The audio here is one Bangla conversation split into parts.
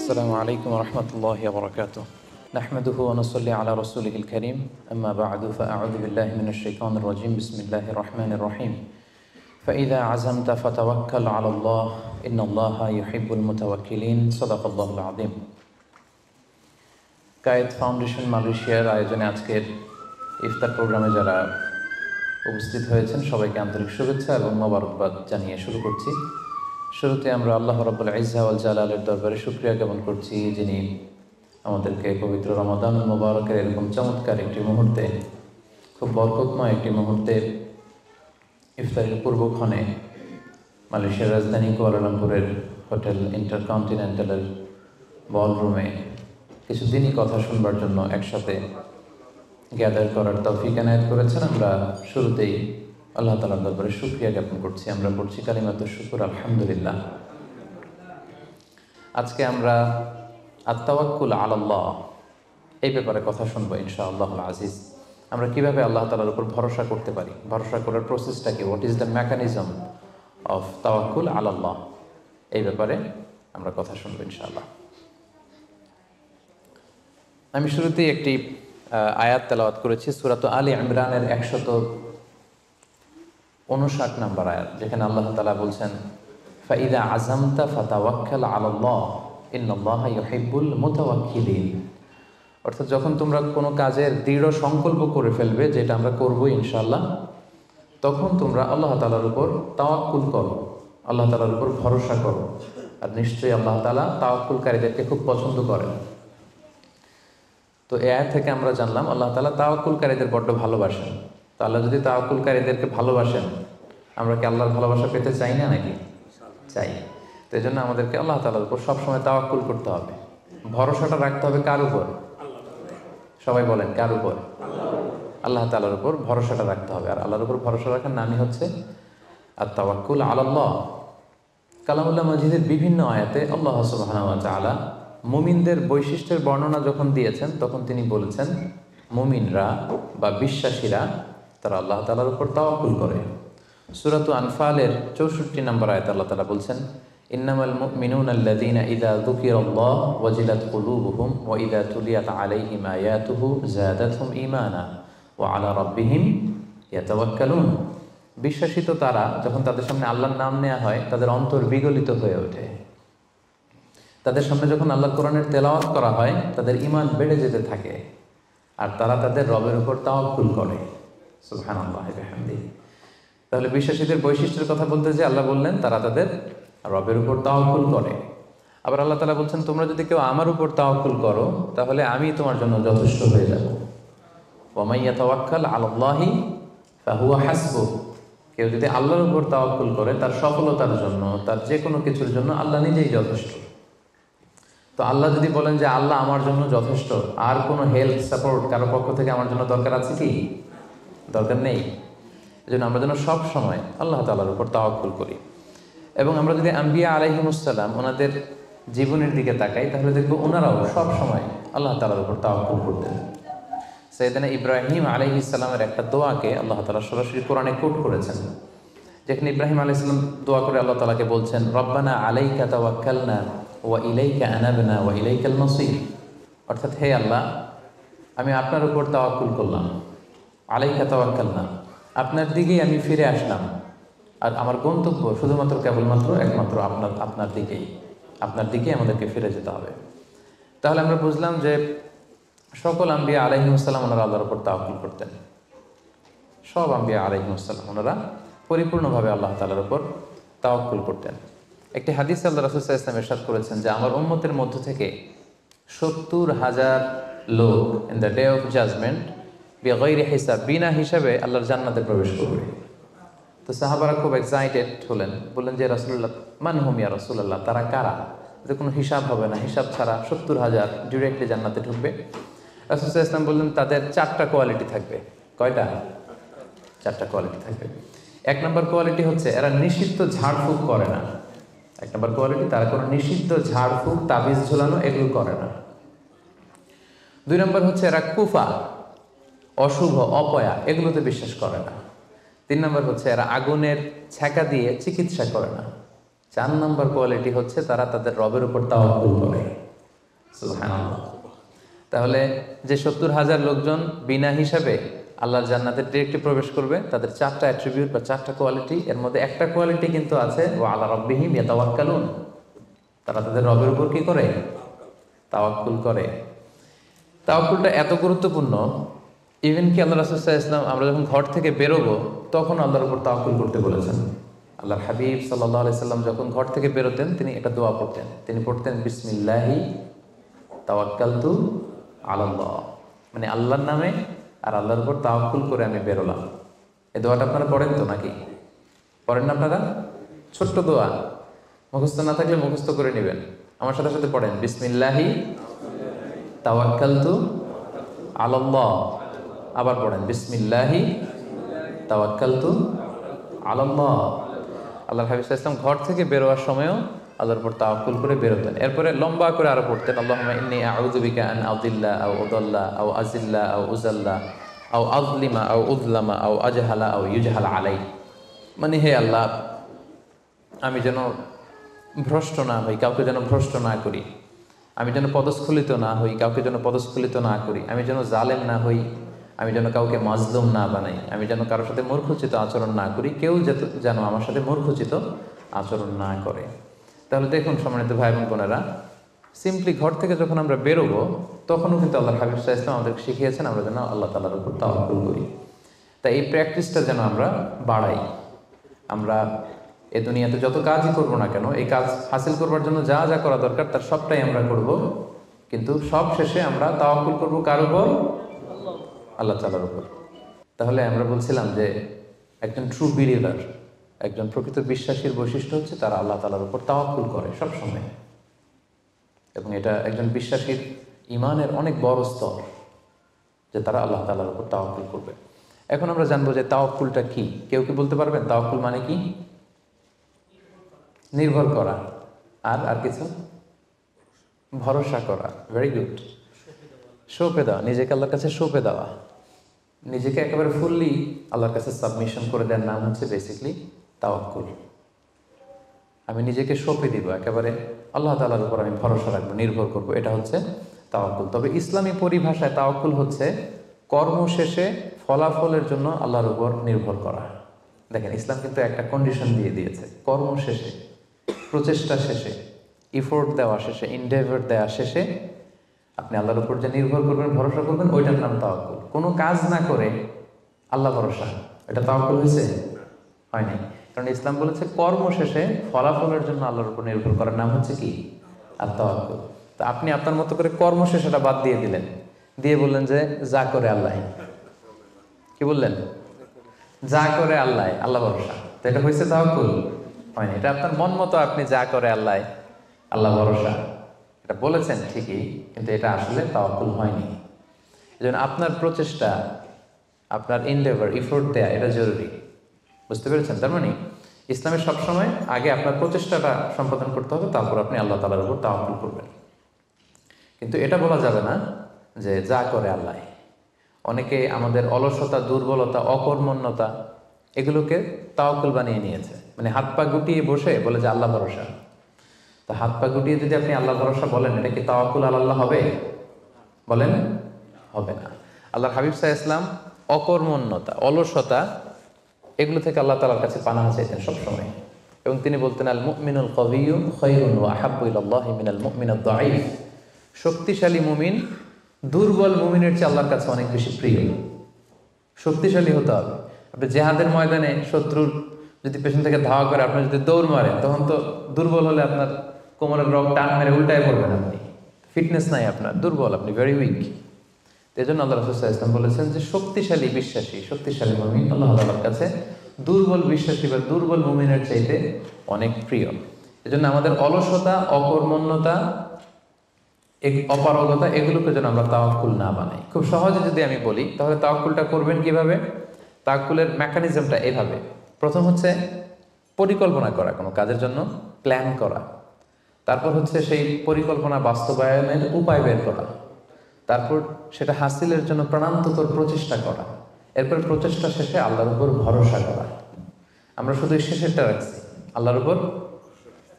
আসসালামু আলাইকুম রহমতুল্লাহি ওয়া বারাকাতুহু নাহমাদুহু ওয়া নুসাল্লি আলা রাসূলিহিল কারীম আম্মা বা'দু ফাআউযু বিল্লাহি মিনাশ শাইতানির রাজীম বিসমিল্লাহির রহমানির রহিম ফাইযা আযামতা ফাতাওয়াক্কাল আলাল্লাহ ইন্নাল্লাহা ইউহিব্বুল মুতাওয়াক্কিলিন সাদাকাল্লাহুল আযীম। কায়েদ ফাউন্ডেশন মালয়েশিয়ার আয়োজনে আজকের ইফতার প্রোগ্রামে যারা উপস্থিত হয়েছেন সবাইকে আন্তরিক শুভেচ্ছা এবং মোবারকবাদ জানিয়ে শুরু করছি। শুরুতে আমরা আল্লাহ রাব্বুল ইজ্জা ওয়াল জালালের দরবারে শুকরিয়া জ্ঞাপন করছি, যিনি আমাদেরকে পবিত্র রমাদান মুবারকের এরকম চমৎকার একটি মুহূর্তে, খুব বরকতময় একটি মুহূর্তে ইফতারের পূর্বক্ষণে মালয়েশিয়ার রাজধানী কুয়ালালামপুরের হোটেল ইন্টারকন্টিনেন্টালের বলরুমে কিছুদিনই কথা শুনবার জন্য একসাথে গ্যাদার করার তৌফিক এনায়েত করেছেন। আমরা শুরুতেই আল্লাহ তাআলার দরবারে শুকরিয়া জ্ঞাপন করছি। আমরা পড়ছি কালিমাতুশ শুকর, আলহামদুলিল্লাহ। আজকে আমরা আত-তাওয়াক্কুল আলাল্লাহ এই ব্যাপারে কথা শুনবো ইনশাআল্লাহুল আজিজ। আমরা কিভাবে আল্লাহ তাআলার উপর ভরসা করতে পারি, ভরসা করার প্রসেসটা কি, what is the mechanism of তাওয়াক্কুল আলাল্লাহ, এই ব্যাপারে আমরা কথা শুনবো ইনশাআল্লাহ। আমি শুরুতেই একটি আয়াত তেলাওয়াত করেছি, সূরাত আলী ইমরানের 159 নম্বর আয়াত, যেখানে আল্লাহ তাআলা বলছেন ফাইদা আযামতা ফাতাওয়াক্কাল আলাল্লাহ ইন্নাল্লাহা ইউহিব্বুল মুতাওয়াক্কিলিন। অর্থাৎ যখন তোমরা কোনো কাজের দৃঢ় সংকল্প করে ফেলবে, যেটা আমরা করবো ইনশাআল্লাহ, তখন তোমরা আল্লাহ তাআলার উপর তাওয়াক্কুল করো, আল্লাহ তাআলার উপর ভরসা করো। আর নিশ্চয়ই আল্লাহ তাআলা তাওয়াক্কুলকারীদেরকে খুব পছন্দ করেন। তো এই আয়াত থেকে আমরা জানলাম আল্লাহ তাআলা তাওয়াক্কুলকারীদের বড্ড ভালোবাসেন। তো আল্লাহ যদি তাওয়াক্কুলকারীদেরকে ভালোবাসেন, আমরা কি আল্লাহর ভালোবাসা পেতে চাই না নাকি? চাই। তো এই জন্য আমাদেরকে আল্লাহ তাআলার উপর সবসময় তাওয়াক্কুল করতে হবে, ভরসাটা রাখতে হবে। কার উপর? সবাই বলেন, কার উপর? আল্লাহ তাআলার উপর ভরসাটা রাখতে হবে। আর আল্লাহর উপর ভরসা রাখার নামই হচ্ছে আত-তাওয়াক্কুল আলাল্লাহ। কালামুল্লাহ মাজিদের বিভিন্ন আয়াতে আল্লাহ সুবহানাহু ওয়া তাআলা মুমিনদের বৈশিষ্ট্যের বর্ণনা যখন দিয়েছেন, তখন তিনি বলেছেন মুমিনরা বা বিশ্বাসীরা তারা আল্লাহ তাআলার উপর তাওয়াক্কুল করে। সূরাত আনফালের 64 নম্বর আয়াতে আল্লাহ তাআলা বলছেন ইন্নামাল মুমিনুনা আল্লাযীনা ইযা যুকিরাল্লাহু ওয়াজিলাত কুলুবুহুম ওয়া ইযা তুলিয়াত আলাইহিম আয়াতুহু যাদাতহুম ঈমানা ওয়া আলা রাব্বিহিম ইয়াতাওয়াক্কালুন। বিশ্বাসী তো তারা, যখন তাদের সামনে আল্লাহর নাম নেওয়া হয় তাদের অন্তর বিগলিত হয়ে ওঠে। তাদের সামনে যখন আল্লাহর কোরআনের তেলাওয়াত করা হয় তাদের ঈমান বেড়ে যেতে থাকে, আর তারা তাদের রবের উপর তাওয়াক্কুল করে। সুবহানাল্লাহি ওয়া বিহামদিহি। তাহলে বিশ্বাসীদের বৈশিষ্ট্যের কথা বলতে যে আল্লাহ বললেন তারা তাদের রবের উপর তাওয়াক্কুল করে। আবার আল্লাহ তাআলা বলছেন তোমরা যদি কেউ আমার উপর তাওয়াক্কুল করো তাহলে আমি তোমার জন্য যথেষ্ট হয়ে যাব। ওয়া মান ইয়াতাওয়াক্কাল আলাল্লাহি ফাহুয়া হাসবুহ। কেউ যদি আল্লাহর উপর তাওয়াক্কুল করে তার সফলতার জন্য, তার যে কোনো কিছুর জন্য আল্লাহ নিজেই যথেষ্ট। তো আল্লাহ যদি বলেন যে আল্লাহ আমার জন্য যথেষ্ট, আর কোনো হেল্প সাপোর্ট কারো পক্ষ থেকে আমার জন্য দরকার আছে কি? দরকার নেই। এই জন্য আমরা যেন সব সময় আল্লাহ তাআলার উপর তাওয়াক্কুল করি। এবং আমরা যদি আম্বিয়া আলাইহিমুসসালাম ওনাদের জীবনের দিকে তাকাই, তাহলে দেখবো ওনারাও সব সময় আল্লাহ তাআলার উপর তাওয়াক্কুল করতেন। সাইয়েদনা ইব্রাহিম আলাইহিস সালামের একটা দোয়াকে আল্লাহ তাআলা সরাসরি কোরআনে কোট করেছেন, যেখানে ইব্রাহিম আলাইহিস সালাম দোয়া করে আল্লাহ তাআলাকে বলছেন রব্বানা আলাইকা তাওয়াক্কালনা ওয়া ইলাইকা আনাবনা ওয়া ইলাইকাল মাসির। অর্থাৎ হে আল্লাহ, আমি আপনার উপর তাওয়াক্কুল করলাম, আলাইকা তাওয়াক্কালনা, আপনার দিকেই আমি ফিরে আসলাম, আর আমার গন্তব্য শুধুমাত্র কেবলমাত্র একমাত্র আপনার দিকেই আমাদেরকে ফিরে যেতে হবে। তাহলে আমরা বুঝলাম যে সকল আম্বিয়া আলাইহিমুসসালাম ওনারা আল্লাহর উপর তাওয়াক্কুল করতেন। সব আম্বিয়া আলাইহিমুসসালাম ওনারা পরিপূর্ণভাবে আল্লাহ তাআলার উপর তাওয়াক্কুল করতেন। একটি হাদিস আল্লাহ রাসূল সাল্লাল্লাহু আলাইহি ওয়াসাল্লাম ইরশাদ করেছেন যে আমার উম্মতের মধ্য থেকে 70,000 লোক in the day of judgement বিগাইরি হিসাব, বিনা হিসাবে আল্লাহর জান্নাতে প্রবেশ করবে। তো সাহাবারা খুব এক্সাইটেড হলেন, বললেন যে রাসূলুল্লাহ মান হুম ইয়া রাসূলুল্লাহ, তারা কারা? যে কোনো হিসাব হবে না, হিসাব ছাড়া 70,000 ডিরেক্টলি জান্নাতে ঢুকবে। রাসূল সাল্লাল্লাহু আলাইহি ওয়াসাল্লাম বললেন তাদের 4টা কোয়ালিটি থাকবে। কয়টা? 4টা কোয়ালিটি থাকবে। 1 নম্বর কোয়ালিটি হচ্ছে এরা নিষিদ্ধ ঝাড়ফুঁক করে না। 1 নম্বর কোয়ালিটি, তারা কোনো নিষিদ্ধ ঝাড়ফুঁক, তাবিজ ঝোলানো এগুলো করে না। 2 নম্বর হচ্ছে এরা কুফা, অশুভ, অপয়া এগুলোতে বিশ্বাস করে না। 3 নম্বর হচ্ছে এরা আগুনের ছ্যাঁকা দিয়ে চিকিৎসা করে না। 4 নম্বর কোয়ালিটি হচ্ছে তারা তাদের রবের উপর তাওয়াক্কুল করে। সুবহানাল্লাহ। তাহলে যে 70,000 লোকজন বিনা হিসাবে আল্লাহর জান্নাতে ডিরেক্টলি প্রবেশ করবে, তাদের 4টা অ্যাট্রিবিউট বা 4টা কোয়ালিটি, এর মধ্যে একটা কোয়ালিটি কিন্তু আছে, ওয়া আলা রাব্বিহিম ইয়াতাওয়াক্কালুন, তারা তাদের রবের উপর কি করে? তাওয়াক্কুল করে। তাওয়াক্কুলটা এত গুরুত্বপূর্ণ, ইভেন কি আল্লাহ রাসূল সাল্লাল্লাহু আলাইহি ওয়াসাল্লাম আমরা যখন ঘর থেকে বেরোবো তখন আল্লাহর উপর তাওয়াক্কুল করতে বলেছেন। আল্লাহর হাবিব সাল্লাল্লাহু আলাইহি সাল্লাম যখন ঘর থেকে বেরোতেন তিনি একটা দোয়া পড়তেন, তিনি পড়তেন বিসমিল্লাহি তাওয়াক্কালতু আলাল্লাহ, মানে আল্লাহর নামে আর আল্লাহর উপর তাওয়াক্কুল করে আমি বেরোলাম। এই দোয়াটা আপনারা পড়েন তো নাকি? পড়েন না আপনারা? ছোট্ট দোয়া, মুখস্থ না থাকলে মুখস্থ করে নেবেন, আমার সাথে সাথে পড়েন বিসমিল্লাহি তাওয়াক্কালতু আলাল্লাহ। আবার পড়েন বিসমিল্লাহি তাওয়াক্কালতু আলাল্লাহ। আল্লাহর হাবিব সাল্লাল্লাহু আলাইহি ওয়াসাল্লাম ঘর থেকে বেরোয়ার সময়ও আল্লাহর উপর তাওয়াক্কুল করে বেরোতেন। এরপরে লম্বা করে আরো পড়তেন আল্লাহুম্মা ইন্নী আউযু বিকা আন আযিল্লা আও উযাল্লা আও আযিল্লা আও উযাল্লা আও আযলিমা আও উযলামা আও আজহালা আও ইউজহালা আলাই, মানে হে আল্লাহ আমি যেন ভ্রষ্ট না হই, কাউকে যেন ভ্রষ্ট না করি, আমি যেন পদস্খলিত না হই, কাউকে যেন পদস্খলিত না করি, আমি যেন জালেম না হই, আমি যেন কাউকে মাজলুম না বানাই, আমি যেন কারোর সাথে মূর্খোচিত আচরণ না করি, কেউ যেন আমার সাথে মূর্খোচিত আচরণ না করে। তাহলে দেখুন সম্মানিত ভাই এবং বোনেরা, সিম্পলি ঘর থেকে যখন আমরা বেরোবো তখনও কিন্তু আল্লাহর হাবিব সাল্লাল্লাহু আলাইহি ওয়াসাল্লাম আমাদেরকে শিখিয়েছেন আমরা যেন আল্লাহ তাআলার উপর তাওয়াক্কুল করি। তাই এই প্র্যাকটিসটা যেন আমরা বাড়াই। আমরা এ দুনিয়াতে যত কাজই করবো না কেন, এই কাজ হাসিল করবার জন্য যা যা করা দরকার তার সবটাই আমরা করব, কিন্তু সব শেষে আমরা তাওয়াক্কুল করব কার উপর? আল্লাহ তাআলার উপর। তাহলে আমরা বলছিলাম যে একজন ট্রু বিলিভার, একজন প্রকৃত বিশ্বাসীর বৈশিষ্ট্য হচ্ছে তারা আল্লাহ তাআলার উপর তাওয়াক্কুল করে সবসময়, এবং এটা একজন বিশ্বাসীর ঈমানের অনেক বড় স্তর যে তারা আল্লাহ তাআলার উপর তাওয়াক্কুল করবে। এখন আমরা জানবো যে তাওয়াক্কুলটা কি। কেউ কি বলতে পারবেন তাওয়াক্কুল মানে কি? নির্ভর করা, আর কিছু? ভরসা করা। Very good. সঁপে দেওয়া, নিজেকে আল্লাহর কাছে সঁপে দেওয়া, নিজেকে একেবারে ফুললি আল্লাহর কাছে সাবমিশন করে দেওয়ার নাম হচ্ছে বেসিকলি তাওয়াক্কুল। আমি নিজেকে সঁপে দিব, একেবারে আল্লাহ তাআলার উপর আমি ভরসা রাখবো, নির্ভর করব, এটা হচ্ছে তাওয়াক্কুল। তবে ইসলামী পরিভাষায় তাওয়াক্কুল হচ্ছে কর্ম শেষে ফলাফলের জন্য আল্লাহর উপর নির্ভর করা। দেখেন ইসলাম কিন্তু একটা কন্ডিশন দিয়ে দিয়েছে, কর্ম শেষে, প্রচেষ্টা শেষে, ইফোর্ট দেওয়া শেষে, ইনডেভার দেওয়া শেষে আপনি আল্লাহর উপর যে নির্ভর করবেন, ভরসা করবেন, ওইটার নাম তাওয়াক্কুল। কোনো কাজ না করে আল্লাহ ভরসা, এটা তাওয়াক্কুল হয়েছে? হয়নি। কারণ ইসলাম বলেছে কর্ম শেষে ফলাফলের জন্য আল্লাহর উপর নির্ভর করার নাম হচ্ছে কি? আর তাওয়াক্কুল। তা আপনি আপনার মতো করে কর্ম শেষেটা বাদ দিয়ে দিলেন, দিয়ে বললেন যে যা করে আল্লাহ। কি বললেন? যা করে আল্লাহ, আল্লাহ ভরসা। তো এটা হয়েছে তাওয়াক্কুল? হয়নি। এটা আপনার মন মতো আপনি যা করে আল্লাহ, আল্লাহ ভরসা, এটা বলেছেন ঠিকই, কিন্তু এটা আসলে তাওয়াক্কুল হয়নি। এজন্য আপনার প্রচেষ্টা, আপনার ইনডেভার, ইফোর্ট দেয়া, এটা জরুরি। বুঝতে পেরেছেন? তার মানে ইসলামে সবসময় আগে আপনার প্রচেষ্টাটা সম্পাদন করতে হবে, তারপর আপনি আল্লাহ তাআলার উপর তাওয়াক্কুল করবেন। কিন্তু এটা বলা যাবে না যে যা করে আল্লাহ। অনেকে আমাদের অলসতা, দুর্বলতা, অকর্মণ্যতা এগুলোকে তাওয়াক্কুল বানিয়ে নিয়েছে। মানে হাত পা গুটিয়ে বসে বলে যে আল্লাহ ভরসা। তা হাত পা গুটিয়ে যদি আপনি আল্লাহ ভরসা বলেন, এটা কি তাওয়াক্কুল আল্লাহ হবে? বলেন, হবে না। আল্লাহর হাবিব সাল্লাল্লাহু আলাইহি ওয়াসাল্লাম অকর্মণ্যতা, অলসতা এগুলো থেকে আল্লাহ তাআলার কাছে পানাহ চাইতেন সবসময়, এবং তিনি বলতেন আল মুমিনুল কওয়িয়্যু খায়রুন ওয়া আহাব্বু ইলাল্লাহি মিনাল মুমিনিদ দাঈফ। শক্তিশালী মুমিন দুর্বল মুমিনের চেয়ে আল্লাহর কাছে অনেক বেশি প্রিয়। শক্তিশালী হতে হবে। আপনি জিহাদের ময়দানে শত্রুর যদি পেছন থেকে ধাওয়া করে আপনি যদি দৌড় মারেন, তখন তো দুর্বল হলে আপনার কোমরের রগ টান মেরে উল্টায় পড়বেন, আপনি ফিটনেস নাই, আপনার দুর্বল, আপনি ভেরি উইক। এই জন্য আল্লাহ রাসূল সাল্লাল্লাহু আলাইহি ওয়াসাল্লাম বলেছেন যে শক্তিশালী বিশ্বাসী, শক্তিশালী মুমিন আল্লাহ তাআলার কাছে দুর্বল বিশ্বাসী বা দুর্বল মুমিনের চাইতে অনেক প্রিয়। এই জন্য আমাদের অলসতা, অকর্মণ্যতা, অপারগতা এগুলোকে যেন আমরা তাওয়াক্কুল না বানাই। খুব সহজে যদি আমি বলি তাহলে তাওয়াক্কুলটা করবেন কিভাবে? তাওয়াক্কুলের মেকানিজমটা এভাবে। প্রথম হচ্ছে পরিকল্পনা করা, কোনো কাজের জন্য প্ল্যান করা। তারপর হচ্ছে সেই পরিকল্পনা বাস্তবায়নের উপায় বের করা। তারপর সেটা হাসিলের জন্য প্রাণান্তকর প্রচেষ্টা করা। এরপর প্রচেষ্টা শেষে আল্লাহর উপর ভরসা করা। আমরা শুধু শেষেরটা রাখছি, আল্লাহর উপর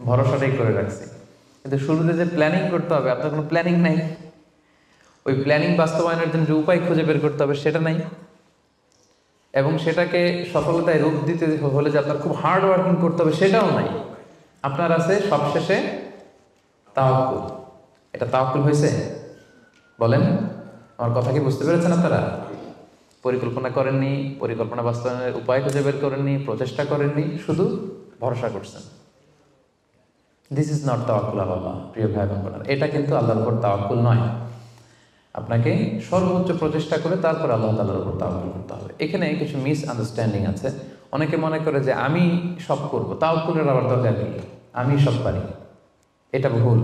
ভরসাটাই করে রাখছি। কিন্তু শুরুতে যে প্ল্যানিং করতে হবে, আপনার কোনো প্ল্যানিং নাই। ওই প্ল্যানিং বাস্তবায়নের জন্য যে উপায় খুঁজে বের করতে হবে সেটা নাই, এবং সেটাকে সফলতায় রূপ দিতে হলে যে আপনার খুব হার্ড ওয়ার্কিং করতে হবে সেটাও নাই। আপনার আছে সবশেষে তাওয়াক্কুল। এটা তাওয়াক্কুল হয়েছে? বলেন, আমার কথা কি বুঝতে পেরেছেন আপনারা? পরিকল্পনা করেননি, পরিকল্পনা বাস্তবায়নের উপায় খুঁজে বের করেননি, প্রচেষ্টা করেননি, শুধু ভরসা করছেন। দিস ইজ নট তাওয়াক্কুল আল্লাহ। প্রিয় ভাই বোনেরা, এটা কিন্তু আল্লাহর উপর তাওয়াক্কুল নয়। আপনাকে সর্বোচ্চ প্রচেষ্টা করে তারপর আল্লাহ তাআলার উপর তাওয়াক্কুল করতে হবে। এখানে কিছু মিস আন্ডারস্ট্যান্ডিং আছে। অনেকে মনে করে যে আমি সব করব, তাওয়াক্কুলের আবার দরকার কি, আমি সব পারি, এটা ভুল।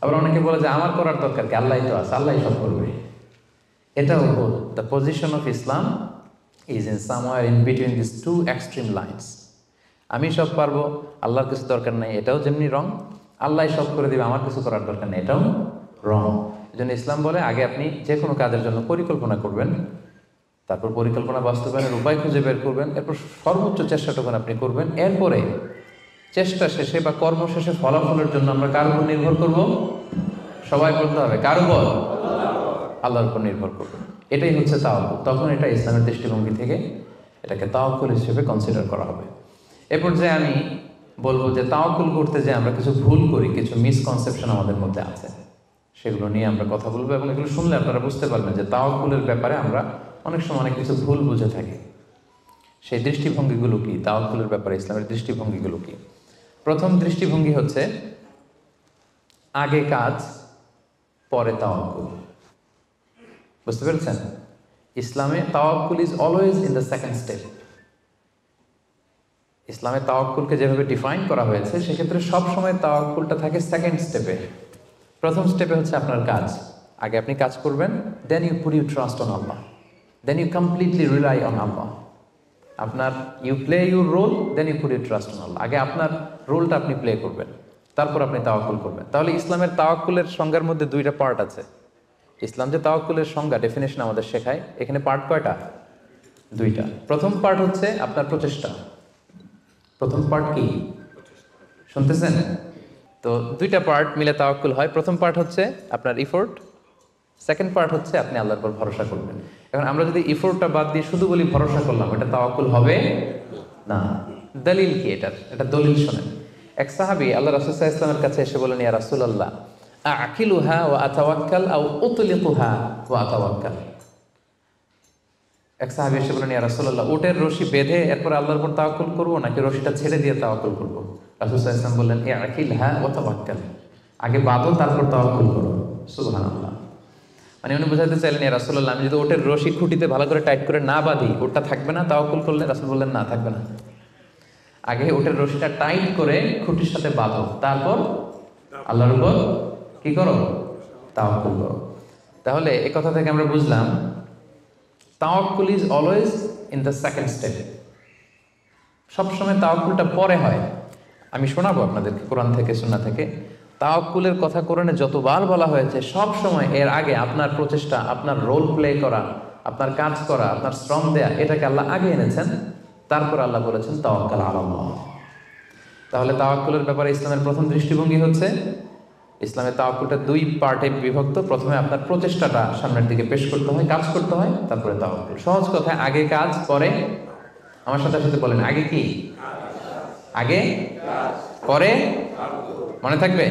আবার অনেকে বলে যে আমার করার দরকার কি, আল্লাহই তো আছে, আল্লাহই সব করবে, এটাও ভুল। The position of Islam is in somewhere in between this two extreme lines. আমি সব পারবো, আল্লাহর কিছু দরকার নেই, এটাও যেমনি রং। আল্লাহই সব করে দিবে, আমার কিছু করার দরকার নেই, এটাও রং। এই জন্য ইসলাম বলে আগে আপনি যে কোনো কাজের জন্য পরিকল্পনা করবেন, তারপর পরিকল্পনা বাস্তবায়নের উপায় খুঁজে বের করবেন, এরপর সর্বোচ্চ চেষ্টাটুকু আপনি করবেন। এরপরে চেষ্টা শেষে বা কর্ম শেষে ফলাফলের জন্য আমরা কার উপর নির্ভর করব? সবাই বলতে হবে কার উপর? আল্লাহর উপর নির্ভর করব। এটাই হচ্ছে তাওয়াক্কুল। তখন এটা ইসলামের দৃষ্টিভঙ্গি থেকে এটাকে তাওয়াক্কুল হিসেবে কনসিডার করা হবে। এরপর যে আমি বলবো যে তাওয়াক্কুল করতে যে আমরা কিছু ভুল করি, কিছু মিসকনসেপশন আমাদের মধ্যে আছে, সেগুলো নিয়ে আমরা কথা বলবো, এবং এগুলো শুনলে আপনারা বুঝতে পারবেন যে তাওয়াক্কুলের ব্যাপারে আমরা অনেক সময় অনেক কিছু ভুল বুঝে থাকি। সেই দৃষ্টিভঙ্গিগুলো কি, তাওয়াক্কুলের ব্যাপারে ইসলামের দৃষ্টিভঙ্গিগুলো কি? প্রথম দৃষ্টিভঙ্গি হচ্ছে আগে কাজ পরে তাওয়াক্কুল। বুঝতে পেরেছেন? ইসলামে তাওয়াক্কুল is always in the second step. ইসলামে তাওয়াক্কুলকে যেভাবে ডিফাইন করা হয়েছে, সেক্ষেত্রে সবসময় তাওয়াক্কুলটা থাকে সেকেন্ড স্টেপে। প্রথম স্টেপে হচ্ছে আপনার কাজ। আগে আপনি কাজ করবেন, then you put you trust on Allah, then you completely rely on Allah. আপনার you play your role, then you put you trust on Allah. আগে আপনার রোলটা আপনি প্লে করবেন, তারপর আপনি তাওয়াক্কুল করবেন। তাহলে ইসলামের তাওয়াক্কুলের সংজ্ঞার মধ্যে দুইটা পার্ট আছে। ইসলাম যে তাওয়াক্কুলের সংজ্ঞা, ডেফিনেশন আমাদের শেখায়, এখানে পার্ট কয়টা? দুইটা। প্রথম পার্ট হচ্ছে আপনার প্রচেষ্টা। প্রথম পার্ট কি শুনতেছেন? তো দুইটা পার্ট মিলে তাওয়াক্কুল হয়। প্রথম পার্ট হচ্ছে আপনার ইফোর্ট, সেকেন্ড পার্ট হচ্ছে আপনি আল্লাহর উপর ভরসা করবেন। এখন আমরা যদি ইফোর্টটা বাদ দিয়ে শুধু বলি ভরসা করলাম, এটা তাওয়াক্কুল হবে না। দলিল কি এটার? এটা দলিল শোনেন। এক সাহাবী আল্লাহ রাসূল সাল্লাল্লাহু আলাইহি ওয়াসাল্লামের কাছে এসে বলেন, ইয়া রাসূলুল্লাহ, আকিলুহা ওয়া আতাওয়াক্কাল আও উতলিকুহা ওয়া আতাওয়াক্কাল। এক সাহাবী এসে বলেন, ইয়া রাসূলুল্লাহ, উটের রশি বেঁধে এরপর আল্লাহর উপর তাওয়াক্কুল করব, নাকি রশিটা ছেড়ে দিয়ে তাওয়াক্কুল করব? রাসূল সাল্লাল্লাহু আলাইহি ওয়াসাল্লাম বললেন, আকিলহা ওয়া তাওয়াক্কাল, আগে বাঁধো তারপর তাওয়াক্কুল করো। সুবহানাল্লাহ। মানে উনি বোঝাতে চাইলেন, ইয়া রাসূলুল্লাহ, আমি যদি ওটের রশি খুঁটিতে ভালো করে টাইট করে না বাঁধি, ওটা থাকবে না তাওয়াক্কুল করলে? রাসূল বললেন, না, থাকবে না। আগে ওটের রশিটা টাইট করে খুঁটির সাথে বাঁধো, তারপর আল্লাহর উপর কি করো? তাওয়াক্কুল করো। তাহলে এই কথা থেকে আমরা বুঝলাম তাওয়াক্কুল is always in the second step. সবসময় তাওয়াক্কুলটা পরে হয়। আমি শোনাবো আপনাদেরকে কোরআন থেকে, সুন্নাহ থেকে। তাওয়াক্কুলের কথা কোরআনে যতবার বলা হয়েছে, সব সময় এর আগে আপনার প্রচেষ্টা, আপনার রোল প্লে করা, আপনার কাজ করা, আপনার শ্রম দেয়া, এটাকে আল্লাহ আগে এনেছেন, তারপর আল্লাহ বলেছেন তাওয়াক্কাল আলাল্লাহ। তাহলে তাওয়াক্কুলের ব্যাপারে ইসলামের প্রথম দৃষ্টিভঙ্গি হচ্ছে, ইসলামের তাওয়াক্কুলটা দুই পার্টে বিভক্ত। প্রথমে আপনার প্রচেষ্টাটা সামনের দিকে পেশ করতে হয়, কাজ করতে হয়, তারপরে তাওয়াক্কুল। সহজ কথায় আগে কাজ পরে, আমার সাথে সাথে বলেন, আগে কি? আগে পরে, মনে থাকবে?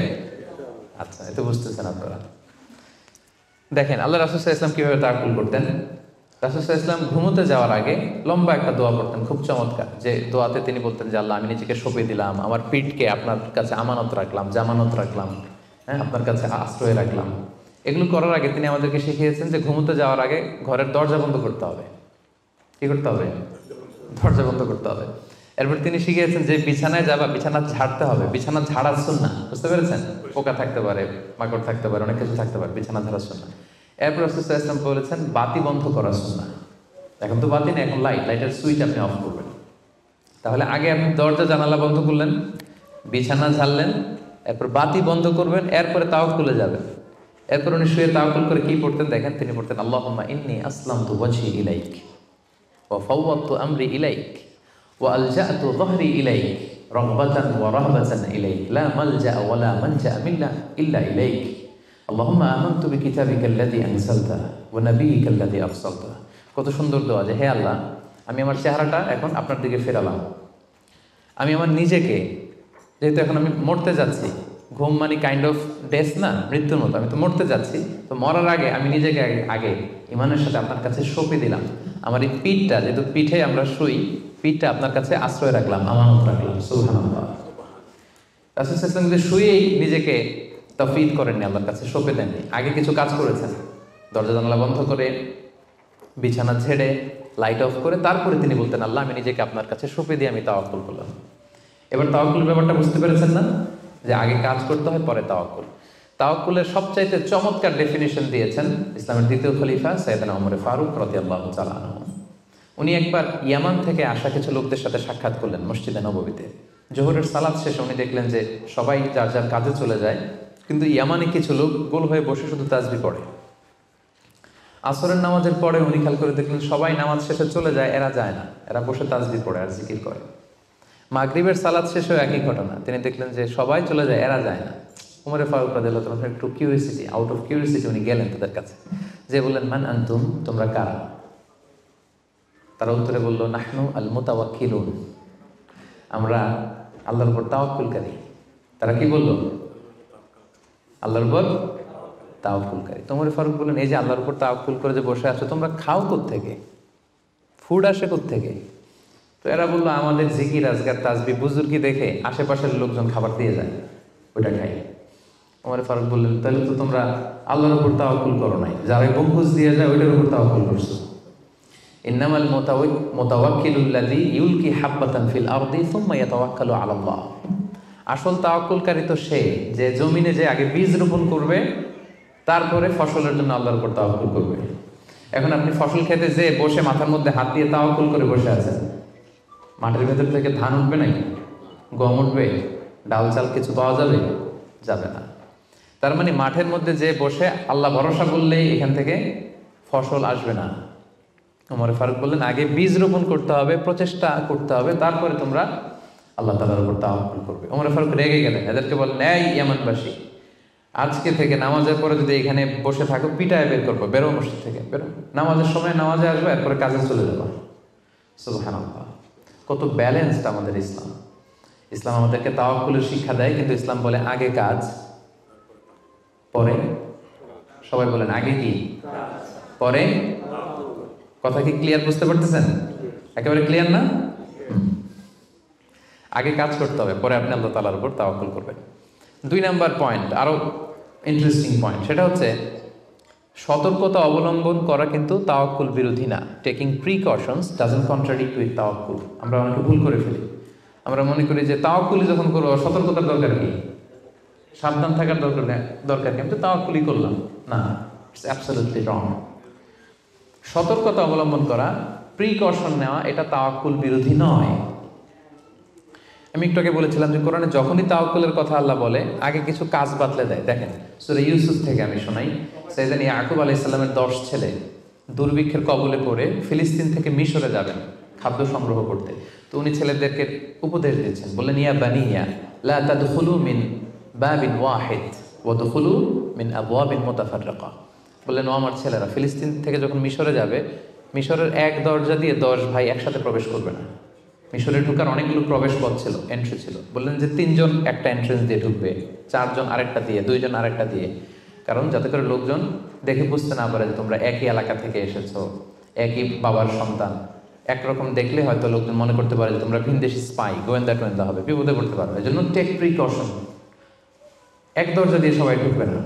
আচ্ছা, এত বুঝতেছেন আপনারা। দেখেন আল্লাহ রাসূল সাল্লাল্লাহু আলাইহি ওয়াসাল্লাম কিভাবে তাওয়াক্কুল করতেন। রাসূল সাল্লাল্লাহু আলাইহি ওয়াসাল্লাম ঘুমোতে যাওয়ার আগে লম্বা একটা দোয়া পড়তেন, খুব চমৎকার। যে দোয়াতে তিনি বলতেন যে, আল্লাহ, আমি নিজেকে সঁপে দিলাম, আমার পিঠকে আপনার কাছে আমানত রাখলাম, জামানত রাখলাম, হ্যাঁ, আপনার কাছে আশ্রয় রাখলাম। এগুলো করার আগে তিনি আমাদেরকে শিখিয়েছেন যে ঘুমোতে যাওয়ার আগে ঘরের দরজা বন্ধ করতে হবে। কি করতে হবে? দরজা বন্ধ করতে হবে। এরপর তিনি শিখিয়েছেন যে বিছানায় যাবা, বিছানা ঝাড়তে হবে। বিছানা ঝাড়ার সুন্নাহ, বুঝতে পেরেছেন? পোকা থাকতে পারে, মাকড় থাকতে পারে, অনেক কিছু থাকতে পারে, বিছানা ঝাড়ার সুন্নাহ। এরপর রাসূল সাল্লাল্লাহু আলাইহি ওয়াসাল্লাম বলেছেন বাতি বন্ধ করার সুন্নাহ। এখন তো বাতি নেই, এখন লাইটের সুইচ আপনি অফ করবেন। তাহলে আগে আপনি দরজা জানালা বন্ধ করলেন, বিছানা ঝাড়লেন, এরপর বাতি বন্ধ করবেন, এরপরে তাওয়াক্কুলে যাবেন। এরপর উনি শুয়ে তাওয়াক্কুল করে কি পড়তেন দেখেন, তিনি পড়তেন, আল্লাহুম্মা ইন্নী আসলামতু ওয়াজহি ইলাইক ওয়া ফাওয়াদতু আমরি ইলাইক ওয়া আলজাতু যহরি ইলাইক রাগবাতান ওয়া রাহবাতান ইলাইক লা মালজা ওয়া লা মানজা ইল্লা ইলাইক আল্লাহুম্মা আমানতু বিকিতাবিকাল্লাযী আনসালতা ওয়া নাবিয়িকাল্লাযী আরসালতা। কত সুন্দর দোয়া যে হে আল্লাহ, আমি আমার চেহারাটা এখন আপনার দিকে ফেরালাম। আমি আমার নিজেকে, যেহেতু এখন আমি মরতে যাচ্ছি, ঘুম মানে কাইন্ড অফ ডেথ না, মৃত্যুর মতো, আমি তো মরতে যাচ্ছি, তো মরার আগে আমি নিজেকে আগে ইমানের সাথে আপনার কাছে সঁপে দিলাম। আমার এই পিঠটা, যেহেতু পিঠে আমরা শুই, পিঠটা আপনার কাছে আশ্রয় রাখলাম, আমানত রাখলাম। সুবহানাল্লাহ। রাসূল সাল্লাল্লাহু আলাইহি ওয়াসাল্লাম যে শুয়েই নিজেকে তাফওয়ীদ করেননি, আল্লাহর কাছে সঁপে দেননি, আগে কিছু কাজ করেছেন। দরজা জানালা বন্ধ করে, বিছানা ছেড়ে, লাইট অফ করে তারপরে তিনি বলতেন, আল্লাহ আমি নিজেকে আপনার কাছে সঁপে দিয়ে আমি তাওয়াক্কুল করলাম। এবার তাওয়াক্কুল ব্যাপারটা বুঝতে পেরেছেন না, যে আগে কাজ করতে হয় পরে তাওয়াক্কুল। তাওয়াক্কুলের সবচাইতে চমৎকার ডেফিনিশন দিয়েছেন ইসলামের দ্বিতীয় খলিফা সাইয়েদনা ওমর ফারুক রাদিয়াল্লাহু তাআলা আনহু। উনি একবার ইয়ামান থেকে আসা কিছু লোকদের সাথে সাক্ষাৎ করলেন মসজিদে নববীতে। জোহরের সালাত শেষে উনি দেখলেন যে সবাই যার যার কাজে চলে যায়, কিন্তু ইয়ামানে কিছু লোক গোল হয়ে বসে শুধু তাসবিহ পড়ে। আসরের নামাজের পরে উনি খেয়াল করে দেখলেন সবাই নামাজ শেষে চলে যায়, এরা যায় না, এরা বসে তাসবিহ পড়ে আর জিকির করে। মাগরিবের সালাত শেষেও একই ঘটনা, তিনি দেখলেন যে সবাই চলে যায়, এরা যায় না। উমরে ফারুক রাদিয়াল্লাহু তাআলা একটু কিউরিয়াসিটি, আউট অফ কিউরিয়াসিটি উনি গেলেন তাদের কাছে, যে বললেন মান আনতুম, তোমরা কারা? তারা উত্তরে বলল নাহনু আল মুতাওয়াক্কিলুন, আমরা আল্লাহর উপর তাওয়াক্কুলকারী। তারা কি বলল? আল্লাহর উপর তাওয়াক্কুলকারী। তো উমরে ফারুক বললেন, এই যে আল্লাহর উপর তাওয়াক্কুল করে যে বসে আছো, তোমরা খাও কোত্থেকে? ফুড আসে কোত্থেকে? তো এরা বললো আমাদের জিকির আজকার তাসবিহ বুজুর্গি দেখে আশেপাশের লোকজন খাবার দিয়ে যায়, ওইটা খাই। ওমর ফারুক বললেন, তাহলে তো তোমরা আল্লাহর উপর তাওয়াক্কুল করো নাই, যারা গম্বুজ দিয়ে যায় ওইটার উপর তাওয়াক্কুল করছো। ইন্নামাল মুতাওয়াক্কিলুল্লাযী ইউলকি হাব্বাতান ফিল আরদি সুম্মা ইয়াতাওয়াক্কালু আলাল্লাহ। আসল তাওয়াক্কুলকারী তো সে, যে জমিনে যে আগে বীজ রোপণ করবে, তারপরে ফসলের জন্য আল্লাহর উপর তাওয়াক্কুল করবে। এখন আপনি ফসল খেতে যে বসে মাথার মধ্যে হাত দিয়ে তাওয়াক্কুল করে বসে আছেন, মাটির ভেতর থেকে ধান উঠবে নাকি? গম উঠবে? ডাল চাল কিছু পাওয়া যাবে? যাবে না। তার মানে মাঠের মধ্যে যে বসে আল্লাহ ভরসা করলেই এখান থেকে ফসল আসবে না। ওমর ফারুক বললেন, আগে বীজ রোপণ করতে হবে, প্রচেষ্টা করতে হবে, তারপরে তোমরা আল্লাহ তাআলার উপর তাওয়াক্কুল করবে। ওমর ফারুক রেগে গেলেন, এদেরকে বললেন, এই ইয়ামানবাসী, আজকে থেকে নামাজের পরে যদি এখানে বসে থাকো পিটায় বের করবো, বেরো মসজিদ থেকে, বেরো। নামাজের সময় নামাজে আসবে, এরপরে কাজে চলে যাবো। সুবহানাল্লাহ। কত ব্যালেন্সড আমাদের ইসলাম। ইসলাম আমাদেরকে তাওয়াক্কুলের শিক্ষা দেয়, কিন্তু ইসলাম বলে আগে কাজ পরে। সবাই বলেন আগে কি পরে? কথা কি ক্লিয়ার, বুঝতে পারতেছেন? একেবারে ক্লিয়ার না? আগে কাজ করতে হবে, পরে আপনি আল্লাহ তাআলার উপর তাওয়াক্কুল করবেন। 2 নাম্বার পয়েন্ট, আরো ইন্টারেস্টিং পয়েন্ট, সেটা হচ্ছে সতর্কতা অবলম্বন করা কিন্তু তাওয়াক্কুল বিরোধী না। Taking precautions doesn't contradict with তাওয়াক্কুল। আমরা অনেকে ভুল করে ফেলি, আমরা মনে করি যে তাওয়াক্কুলই যখন করবো সতর্কতার দরকার কি, সাবধান থাকার দরকার কি, আমি তো তাওয়াক্কুলই করলাম। না, ইটস অ্যাবসলিউটলি রং। সতর্কতা অবলম্বন করা, প্রিকশন নেওয়া, এটা তাওয়াক্কুল বিরোধী নয়। আমি একটু আগে বলেছিলাম যে কোরআনে যখনই তাওয়াক্কুলের কথা আল্লাহ বলে, আগে কিছু কাজ বাতলে দেয়। দেখেন সূরা ইউসুফ থেকে আমি শোনাই। সাইয়েদনা ইয়াকুব আলাইহিস সালামের 10 ছেলে দুর্ভিক্ষের কবলে পড়ে ফিলিস্তিন থেকে মিশরে যাবেন খাদ্য সংগ্রহ করতে। তো উনি ছেলেদেরকে উপদেশ দিচ্ছেন, বললেন, ইয়া বানিয়া লা তাদখুলু মিন বাবিন ওয়াহিদ ওয়াদখুলু মিন আবওয়াবিন মুতাফাররাকা। বললেন, ও আমার ছেলেরা, ফিলিস্তিন থেকে যখন মিশরে যাবে, মিশরের এক দরজা দিয়ে 10 ভাই একসাথে প্রবেশ করবে না। মিশরে ঢোকার অনেকগুলো প্রবেশ পথ ছিল, এন্ট্রি ছিল। বললেন যে 3 জন একটা এন্ট্রেন্স দিয়ে ঢুকবে, 4 জন আরেকটা দিয়ে, 2 জন আরেকটা দিয়ে, কারণ যাতে করে লোকজন দেখে বুঝতে না পারে যে তোমরা একই এলাকা থেকে এসেছো, একই বাবার সন্তান। একরকম দেখলে হয়তো লোকজন মনে করতে পারে যে তোমরা ভিনদেশি স্পাই, গোয়েন্দা হবে, বিপদে পড়তে পারবে। এই জন্য টেক প্রিকশন, এক দরজা দিয়ে সবাই ঢুকবে না।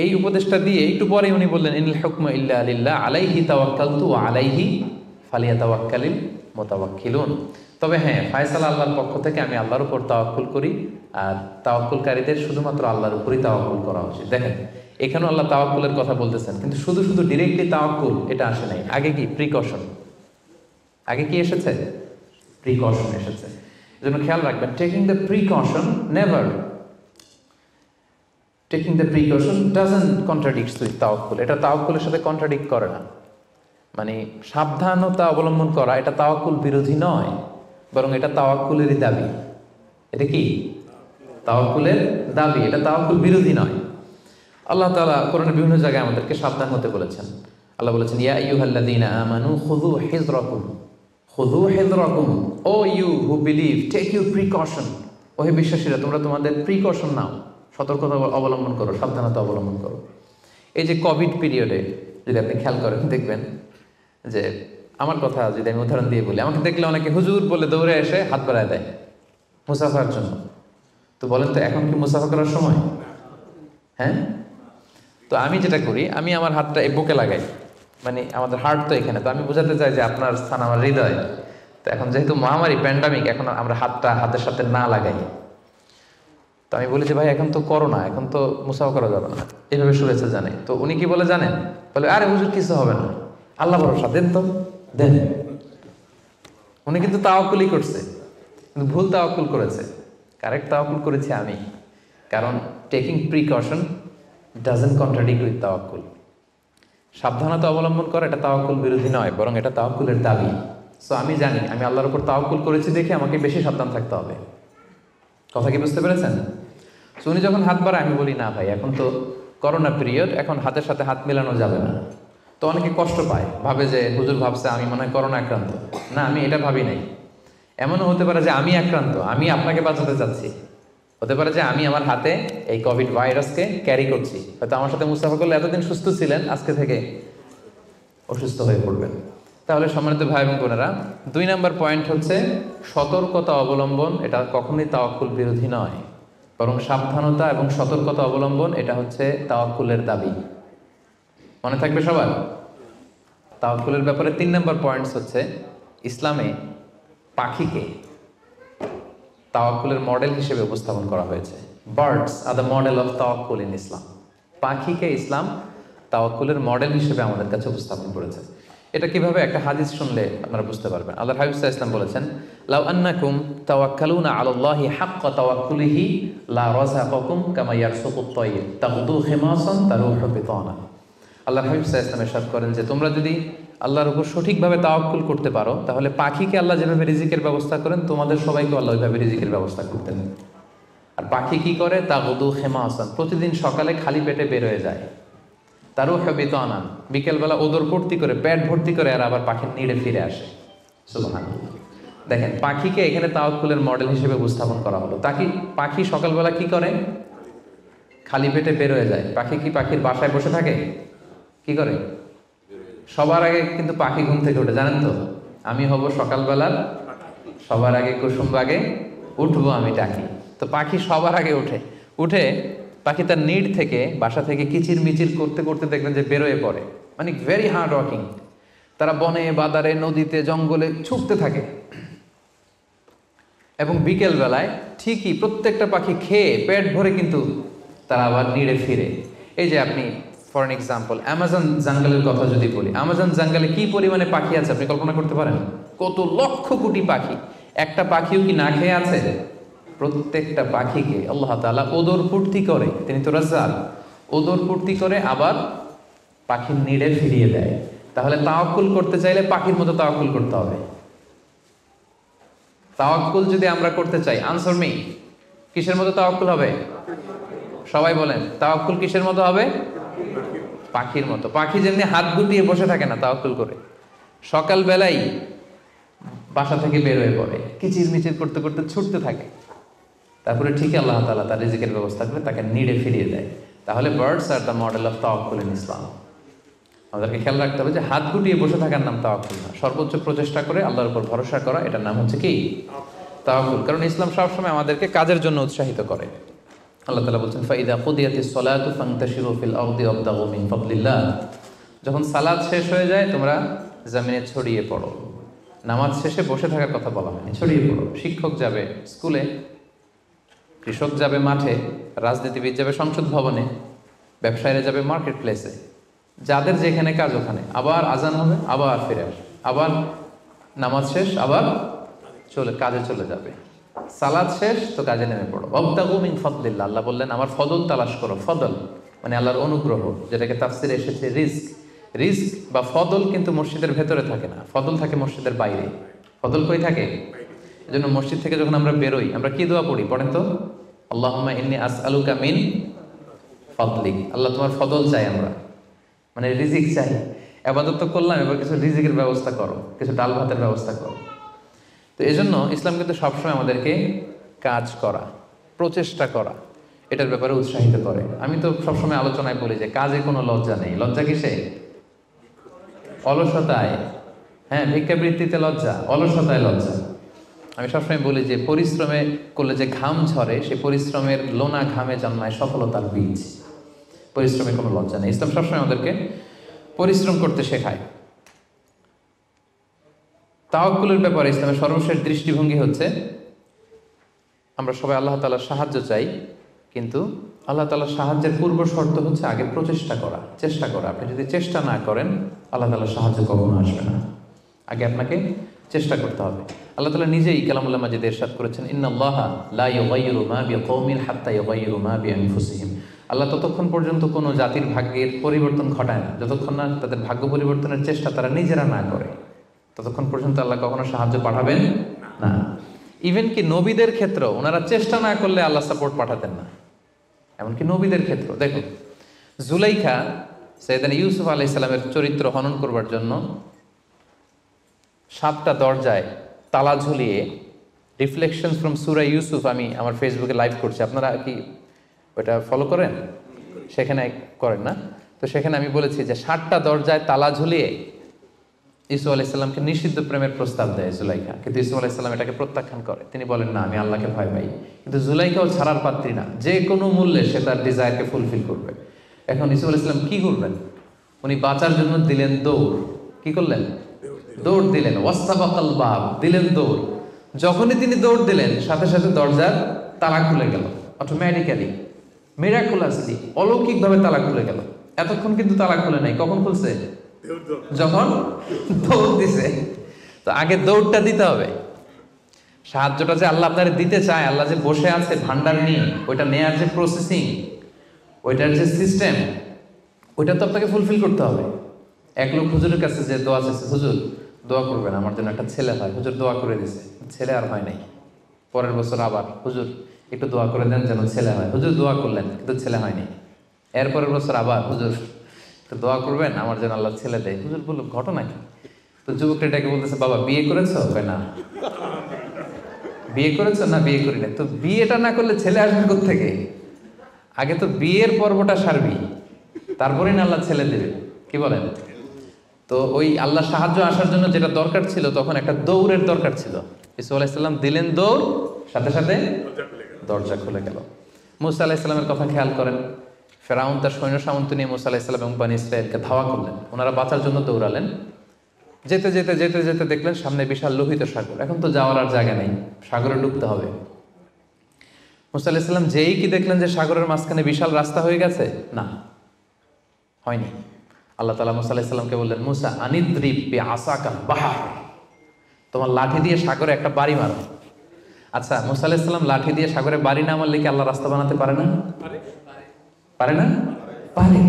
এই উপদেশটা দিয়ে একটু পরে উনি বললেন, ইনিল হুকমু ইল্লা লিল্লাহ আলাইহি তাওয়াক্কালতু ওয়া আলাইহি ফালিয়াতাওয়াক্কালিল মুতাওয়াক্কিলুন। তবে হ্যাঁ, ফায়সালা আল্লাহর পক্ষ থেকে, আমি আল্লাহর উপর তাওয়াক্কুল করি, আর তাওয়াক্কুলকারীদের শুধুমাত্র আল্লাহর উপরই তাওয়াক্কুল করা উচিত। দেখেন এখানেও আল্লাহ তাওয়াক্কুলের কথা বলতেছেন, কিন্তু শুধু ডিরেক্টলি তাওয়াক্কুল এটা আসে নাই। আগে কি প্রিকশন, আগে কি এসেছে? প্রিকশন এসেছে। এজন্য খেয়াল রাখবেন, taking the precaution never, taking the precaution doesn't contradicts with তাওয়াক্কুল। এটা তাওয়াক্কুলের সাথে কন্ট্রাডিক্ট করে না। মানে সাবধানতা অবলম্বন করা এটা তাওয়াক্কুল বিরোধী নয়, বরং এটা তাওয়াক্কুলেরই দাবি। এটা কি? তাওয়াক্কুলের দাবি, এটা তাওয়াক্কুল বিরোধী নয়। আল্লাহ তাআলা কোরআনের বিভিন্ন জায়গায় আমাদেরকে সাবধান হতে বলেছেন। আল্লাহ বলেছেন, ইয়া আইয়ুহাল্লাযীনা আমানু খুযু হিযরাকুম, খুযু হিযরাকুম, O you who believe, take your precaution. ও হে বিশ্বাসীরা, তোমরা তোমাদের প্রিকশন নাও, সতর্কতা অবলম্বন করো, সাবধানতা অবলম্বন করো। এই যে কোভিড পিরিয়ডে যদি আপনি খেয়াল করেন, দেখবেন যে, আমার কথা যদি আমি উদাহরণ দিয়ে বলি, আমাকে দেখলে অনেকে হুজুর বলে দৌড়ে এসে হাত বাড়ায় দেয় মুসাফার জন্য। তো বলেন তো, এখন কি মুসাফা করার সময়? হ্যাঁ। তো আমি যেটা করি, আমি আমার হাতটা এই বুকে লাগাই, মানে আমাদের হার্ট তো এখানে, তো আমি বোঝাতে চাই যে আপনার স্থান আমার হৃদয়। তো এখন যেহেতু মহামারী, প্যান্ডামিক, এখন আমরা হাতটা হাতের সাথে না লাগাই। তো আমি বলি যে, ভাই এখন তো করোনা, এখন তো মুসাফা করা যাবে না, এইভাবে শুনেছে জানে। তো উনি কি বলে জানেন? বলে, আরে হুজুর কিছু হবে না, আল্লাহ ভরসা, দেন তো দেন। উনি কিন্তু তাওয়াক্কুলই করছে, কিন্তু ভুল তাওয়াক্কুল করেছে। কারেক্ট তাওয়াক্কুল করেছি আমি, কারণ taking precaution doesn't contradict with তাওয়াক্কুল। সাবধানতা অবলম্বন করা এটা তাওয়াক্কুল বিরোধী নয়, বরং এটা তাওয়াক্কুলের দাবি। সো আমি জানি আমি আল্লাহর উপর তাওয়াক্কুল করেছি দেখে আমাকে বেশি সাবধান থাকতে হবে। কথা কি বুঝতে পেরেছেন? সো উনি যখন হাত বাড়ায়, আমি বলি, না ভাই, এখন তো করোনা পিরিয়ড, এখন হাতের সাথে হাত মেলানো যাবে না। তো অনেকে কষ্ট পায়, ভাবে যে হুজুর ভাবছে আমি মনে হয় করোনা আক্রান্ত। না, আমি এটা ভাবি নাই। এমনও হতে পারে যে আমি আক্রান্ত, আমি আপনাকে বাঁচাতে চাচ্ছি। হতে পারে যে আমি আমার হাতে এই কোভিড ভাইরাসকে ক্যারি করছি। হয়তো আমার সাথে মুস্তাফা করলে এতদিন সুস্থ ছিলেন, আজকে থেকে অসুস্থ হয়ে পড়বেন। তাহলে সম্মানিত ভাই এবং বোনেরা, 2 নম্বর পয়েন্ট হচ্ছে সতর্কতা অবলম্বন। এটা কখনোই তাওয়াক্কুল বিরোধী নয়, বরং সাবধানতা এবং সতর্কতা অবলম্বন এটা হচ্ছে তাওয়াক্কুলের দাবি। মনে থাকবে সবার? তাওয়াক্কুলের ব্যাপারে 3 নম্বর পয়েন্টস হচ্ছে, ইসলামে পাখিকে তাওয়াক্কুলের মডেল হিসেবে উপস্থাপন করা হয়েছে। Birds are the model of তাওয়াক্কুল ইন ইসলাম। পাখিকে ইসলাম তাওয়াক্কুলের মডেল হিসেবে আমাদের কাছে উপস্থাপন করেছে। এটা কিভাবে? একটা হাদিস শুনলে আপনারা বুঝতে পারবেন। আল্লাহর হাবিব সাল্লাল্লাহু আলাইহি ওয়াসাল্লাম বলেছেন, লাউ আন্নাকুম তাওয়াক্কালুনা আলাল্লাহি হাক্কা তাওয়াক্কুলিহি লা রাযাকাকুম কামা ইয়ারযুকুত তায়র তাগদু খিমাসান তারুহু বিতানা। আল্লাহর হাবিব সাল্লাল্লাহু আলাইহি ওয়াসাল্লাম ইরশাদ করেন যে, তোমরা যদি আল্লাহর উপর সঠিকভাবে তাওয়াক্কুল করতে পারো, তাহলে পাখিকে আল্লাহ যেভাবে রিজিকের ব্যবস্থা করেন, তোমাদের সবাইকে আল্লাহ ওইভাবে রিজিকের ব্যবস্থা করতেন। আর পাখি কি করে? তাগদু খিমাসান, প্রতিদিন সকালে খালি পেটে বের হয়ে যায়। তারুহু বিতানা, বিকেলবেলা ওদর ভর্তি করে, পেট ভর্তি করে, আর আবার পাখির নিড়ে ফিরে আসে। সুবহানাল্লাহ। দেখেন, পাখিকে এখানে তাওয়াক্কুলের মডেল হিসেবে উপস্থাপন করা হলো। পাখি সকালবেলা কি করে? খালি পেটে বের হয়ে যায়। পাখি কি পাখির বাসায় বসে থাকে? কি করে? সবার আগে কিন্তু পাখি ঘুম থেকে ওঠে, জানেন তো? আমি হব সকালবেলার সবার আগে কুসুম বাগে, উঠবো আমি ডাকি। তো পাখি সবার আগে উঠে পাখি তার নিড থেকে, বাসা থেকে কিচির মিচির করতে করতে দেখবেন যে বেরোয় পড়ে। মানে ভেরি হার্ড ওয়ার্কিং। তারা বনে, বাদারে, নদীতে, জঙ্গলে ছুটতে থাকে। এবং বিকেল বেলায় ঠিকই প্রত্যেকটা পাখি খেয়ে পেট ভরে কিন্তু তারা আবার নিড়ে ফিরে। এই যে আপনি ফর এন এক্সাম্পল অ্যামাজন জঙ্গলের কথা যদি বলি, অ্যামাজন জঙ্গলে কি পরিমাণে পাখি আছে আপনি কল্পনা করতে পারেন? কত লক্ষ কোটি পাখি। একটা পাখিও কি না খেয়ে আছে? প্রত্যেকটা পাখিকে আল্লাহ তাআলা ওদর পূর্তি করে, তিনি তো রাজ্জাক, ওদর পূর্তি করে আবার পাখির নিড়ে ফিরিয়ে দেয়। তাহলে তাওয়াক্কুল করতে চাইলে পাখির মতো তাওয়াক্কুল করতে হবে। তাওয়াক্কুল যদি আমরা করতে চাই, আনসার মি, কিসের মতো তাওয়াক্কুল হবে? সবাই বলেন, তাওয়াক্কুল কিসের মতো হবে? পাখির মতো। পাখি যেমনি হাত গুটিয়ে বসে থাকে না তাওয়াক্কুল করে, সকালবেলাই বাসা থেকে বের হয়ে পড়ে, কিচির মিচির করতে করতে ছুটতে থাকে, তারপরে ঠিকই আল্লাহ তাআলা তার রিজিকের ব্যবস্থা করে তাকে নিড়ে ফিরিয়ে দেয়। তাহলে birds are the model of তাওয়াক্কুল ইন ইসলাম। আমাদেরকে খেয়াল রাখতে হবে যে হাত গুটিয়ে বসে থাকার নাম তাওয়াক্কুল না, সর্বোচ্চ প্রচেষ্টা করে আল্লাহর উপর ভরসা করা, এটার নাম হচ্ছে কি? তাওয়াক্কুল। কারণ ইসলাম সবসময় আমাদেরকে কাজের জন্য উৎসাহিত করে। আল্লাহ তাআলা বলছেন, ফাইদা কুদিয়াতিস সালাতু ফান্তাশিরু ফিল আরদি ওয়াবতাগু মিন ফাদলিল্লাহ। যখন সালাত শেষ হয়ে যায় তোমরা জমিনে ছড়িয়ে পড়ো। নামাজ শেষে বসে থাকার কথা বলা হয়নি, ছড়িয়ে পড়ো। শিক্ষক যাবে স্কুলে, কৃষক যাবে মাঠে, রাজনীতিবিদ যাবে সংসদ ভবনে, ব্যবসায়ীরা যাবে মার্কেট প্লেসে, যাদের যেখানে কাজ ওখানে। আবার আজান হবে, আবার ফিরে আসবে, আবার নামাজ শেষ, আবার কাজে চলে যাবে। সালাত শেষ তো কাজে নেমে পড়ো। ওয়াবতাগু মিন ফাদলিল্লাহ, আল্লাহ বললেন আমার ফদল তালাশ করো। ফদল মানে আল্লাহর অনুগ্রহ, যেটাকে তাফসিরে এসেছে রিজক। রিজক বা ফদল কিন্তু মসজিদের ভেতরে থাকে না, ফদল থাকে মসজিদের বাইরে। ফদল কই থাকে? এজন্য মসজিদ থেকে যখন আমরা বেরোই আমরা কি দোয়া পড়ি পড়েন তো? আল্লাহুম্মা ইন্নী আসআলুকা মিন ফাদলিক, আল্লাহ তোমার ফদল চাই আমরা, মানে রিজিক চাই। ইবাদত তো করলাম, এবার কিছু রিজিকের ব্যবস্থা করো, কিছু ডাল ভাতের ব্যবস্থা করো। তো এজন্য ইসলাম কিন্তু সবসময় আমাদেরকে কাজ করা, প্রচেষ্টা করা, এটার ব্যাপারে উৎসাহিত করে। আমি তো সবসময় আলোচনায় বলি যে কাজে কোনো লজ্জা নেই। লজ্জা কিসে? অলসতায়। হ্যাঁ, ভিক্ষাবৃত্তিতে লজ্জা, অলসতায় লজ্জা। আমি সবসময় বলি যে পরিশ্রমে করলে যে ঘাম ঝরে, সে পরিশ্রমের লোনা ঘামে জন্মায় সফলতার বীজ। পরিশ্রমে কোনো লজ্জা নেই। ইসলাম সবসময় আমাদেরকে পরিশ্রম করতে শেখায়। তাওয়াক্কুলের ব্যাপারে ইসলামের সর্বশেষ দৃষ্টিভঙ্গি হচ্ছে আমরা সবাই আল্লাহ তাআলার সাহায্য চাই, কিন্তু আল্লাহ তাআলার সাহায্যের পূর্ব শর্ত হচ্ছে আগে প্রচেষ্টা করা, চেষ্টা করা। আপনি যদি চেষ্টা না করেন আল্লাহ তাআলার সাহায্য কখনো আসবে না। আগে আপনাকে চেষ্টা করতে হবে। আল্লাহ তাআলা নিজেই কালামুল্লাহ মাজিদে ইরশাদ করেছেন, ইন্নাল্লাহা লা ইউগাইয়িরু মা বিকওমিন হাত্তা ইউগাইয়িরু মা বিআনফুসিহিম। আল্লাহ ততক্ষণ পর্যন্ত কোনো জাতির ভাগ্যের পরিবর্তন ঘটায় না যতক্ষণ না তাদের ভাগ্য পরিবর্তনের চেষ্টা তারা নিজেরা না করে, ততক্ষণ পর্যন্ত আল্লাহ কখনো সাহায্য পাঠাবেন না। ইভেন কি নবীদের ক্ষেত্রেও ওনারা চেষ্টা না করলে আল্লাহ সাপোর্ট পাঠাতেন না। এমনকি নবীদের ক্ষেত্র দেখুন, জুলাইখা সাইয়েদনা ইউসুফ আলাইহিস সালামের চরিত্র হনন করবার জন্য 7টা দরজায় তালা ঝুলিয়ে, রিফ্লেকশনস ফ্রম সূরা ইউসুফ আমি আমার ফেসবুকে লাইভ করছি, আপনারা কি ওটা ফলো করেন? সেখানে করেন না? তো সেখানে আমি বলেছি যে 7টা দরজায় তালা ঝুলিয়ে ইউসুফ আলাইহিস সালামকে নিষিদ্ধ প্রেমের প্রস্তাব দেয় জুলাইখা, কিন্তু ইউসুফ আলাইহিস সালাম এটাকে প্রত্যাখ্যান করে। তিনি বলেন, না, আমি আল্লাহকে ভয় পাই। কিন্তু জুলাইখাও ছাড়ার পাত্রী না, যে কোনো মূল্যে সে তার ডিজায়ারকে ফুলফিল করবে। এখন ইউসুফ আলাইহিস সালাম কি করবেন? উনি বাঁচার জন্য দিলেন দৌড়। কি করলেন? দৌড় দিলেন। ওয়াস্তাবাকাল বাব, দিলেন দৌড়। যখনই তিনি দৌড় দিলেন সাথে সাথে দরজার তালা খুলে গেল, অটোমেটিক্যালি, মিরাকুলাসলি, অলৌকিকভাবে তালা খুলে গেল। এতক্ষণ কিন্তু তালা খুলে নাই। কখন খুলছে? যখন দৌড় দিছে। তো আগে দৌড়টা দিতে হবে। সাহায্যটা যে আল্লাহ আপনার দিতে চায়, আল্লাহ যে বসে আছে ভান্ডার নিয়ে, ওইটা নেয়ার যে প্রসেসিং, ওইটার যে সিস্টেম, ওইটা তো আপনাকে ফুলফিল করতে হবে। এক লোক হুজুরের কাছে যে দোয়া চাইছে, হুজুর দোয়া করবেন আমার জন্য একটা ছেলে হয়। হুজুর দোয়া করে দিছে, ছেলে আর হয় নাই। পরের বছর আবার, হুজুর একটু দোয়া করে দেন যেন ছেলে হয়। হুজুর দোয়া করলেন কিন্তু ছেলে হয়নি। এরপরের বছর আবার, হুজুর তো দোয়া করবেন আমার যেন আল্লাহ ছেলে দেয়। হুজুর বলল, ঘটনা কি? তো যুবকটা এটাকে বলতেছে, বাবা বিয়ে করেছো? না। বিয়ে করেছো? না, বিয়ে করি না। তো বিয়েটা না করলে ছেলে আসবে কোত্থেকে? আগে তো বিয়ের পর্বটা সারবি, তারপরে না আল্লাহ ছেলে দেবে। কি বলেন? তো ওই আল্লাহ সাহায্য আসার জন্য যেটা দরকার ছিল, তখন একটা দৌড়ের দরকার ছিল। ইউসুফ আলাইহিস সালাম দিলেন দৌড়, সাথে সাথে দরজা খুলে গেল। মুসা আলাইহিস সালামের কথা খেয়াল করেন। ফেরাউন তার সৈন্য সামন্ত নিয়ে মুসা আলাইহিস সালাম এবং বনী ইসরাঈলকে ধাওয়া করলেন। ওনারা বাঁচার জন্য দৌড়ালেন। যেতে যেতে যেতে যেতে দেখলেন সামনে বিশাল লোহিত সাগর। এখন তো যাওয়ার আর জায়গা নেই, সাগরে ডুবতে হবে। মুসা আলাইহিস সালাম যেই কি দেখলেন যে সাগরের মাঝখানে বিশাল রাস্তা হয়ে গেছে? না, হয়নি। আল্লাহ তাআলা মুসা আলাইহিস সালামকে বললেন, মুসা আনিদ্রিব বিআসাকাল বাহর, তোমার লাঠি দিয়ে সাগরে একটা বাড়ি মারো। আচ্ছা, মুসা আলাইহিস সালাম লাঠি দিয়ে সাগরে বাড়ি না মারলে কি আল্লাহ রাস্তা বানাতে পারে না? পারে না? পারে।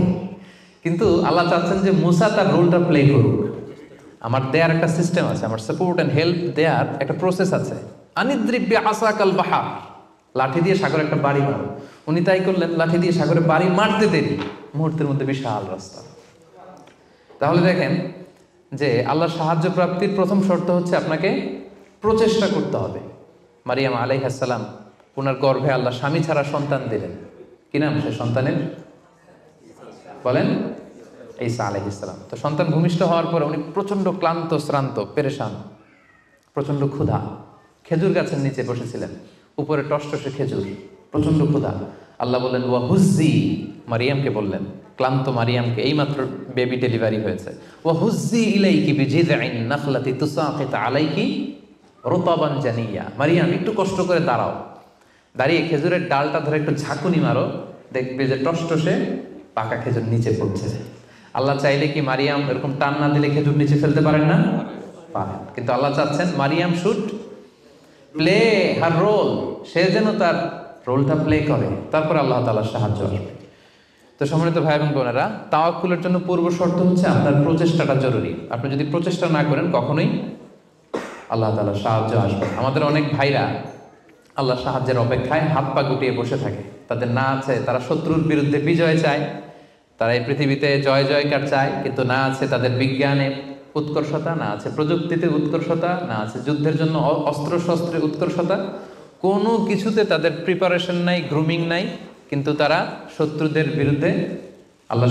কিন্তু আল্লাহ চাচ্ছেন যে মুসা তার রোলটা প্লে করুক। আমার দেয়ার একটা সিস্টেম আছে, আমার সাপোর্ট অ্যান্ড হেল্প দেয়ার একটা প্রসেস আছে। আনিদ্রিব বিআসাকাল বাহর, লাঠি দিয়ে সাগরে একটা বাড়ি মারো। উনি তাই করলেন, লাঠি দিয়ে সাগরে বাড়ি মারতে দেরি, মুহূর্তের মধ্যে বিশাল রাস্তা। তাহলে দেখেন যে আল্লাহর সাহায্য প্রাপ্তির প্রথম শর্ত হচ্ছে আপনাকে প্রচেষ্টা করতে হবে। মারিয়াম আলাইহিস সালাম, ওনার গর্ভে আল্লাহ স্বামী ছাড়া সন্তান দিলেন। কি নাম সে সন্তানের? বলেন, ঈসা আলাইহিস সালাম। তো সন্তান ভূমিষ্ঠ হওয়ার পরে উনি প্রচন্ড ক্লান্ত, শ্রান্ত, পেরেশান, প্রচন্ড ক্ষুধা। খেজুর গাছের নিচে বসেছিলেন, উপরে টসটসে খেজুর, প্রচন্ড ক্ষুধা। আল্লাহ বললেন, ওয়া হুজ্জি, মারিয়ামকে বললেন, ক্লান্ত মারিয়ামকে, এইমাত্র বেবি ডেলিভারি হয়েছে, ওয়া হুজ্জি ইলাইকি বিজিযআইন নাখলাতি তুসাকিত আলাইকি রুতাবান জানিয়া, মারিয়াম একটু কষ্ট করে দাঁড়াও, দাঁড়িয়ে খেজুরের ডালটা ধরে একটু ঝাঁকুনি মারো, দেখবে যে টসটসে পাকা খেজুর নিচে পড়ছে। আল্লাহ চাইলে কি মারিয়াম এরকম টান না দিলে খেজুর নিচে ফেলতে পারেন না? পারেন। কিন্তু আল্লাহ চাচ্ছেন Maryam should play her role, সে যেন তার রোলটা প্লে করে, তারপরে আল্লাহ তাআলার সাহায্য আসবে। তো সম্মানিত ভাই এবং বোনেরা, তাওয়াক্কুলের জন্য পূর্ব শর্ত হচ্ছে আপনার প্রচেষ্টাটা জরুরি। আপনি যদি প্রচেষ্টা না করেন কখনোই আল্লাহ তাআলার সাহায্য আসবে। আমাদের অনেক ভাইরা আল্লাহ সাহায্যের অপেক্ষায় হাত পা গুটিয়ে বসে থাকে, তাদের না আছে তারা শত্রুর বিরুদ্ধে বিজয় চায়, তারা এই পৃথিবীতে জয় জয়কার চায়, কিন্তু না আছে তাদের বিজ্ঞানে উৎকর্ষতা, না আছে প্রযুক্তিতে উৎকর্ষতা, না আছে যুদ্ধের জন্য অস্ত্র শস্ত্রে উৎকর্ষতা, কোনো কিছুতে তাদের প্রিপারেশন নাই, গ্রুমিং নাই, কিন্তু তারা শত্রুদের বিরুদ্ধে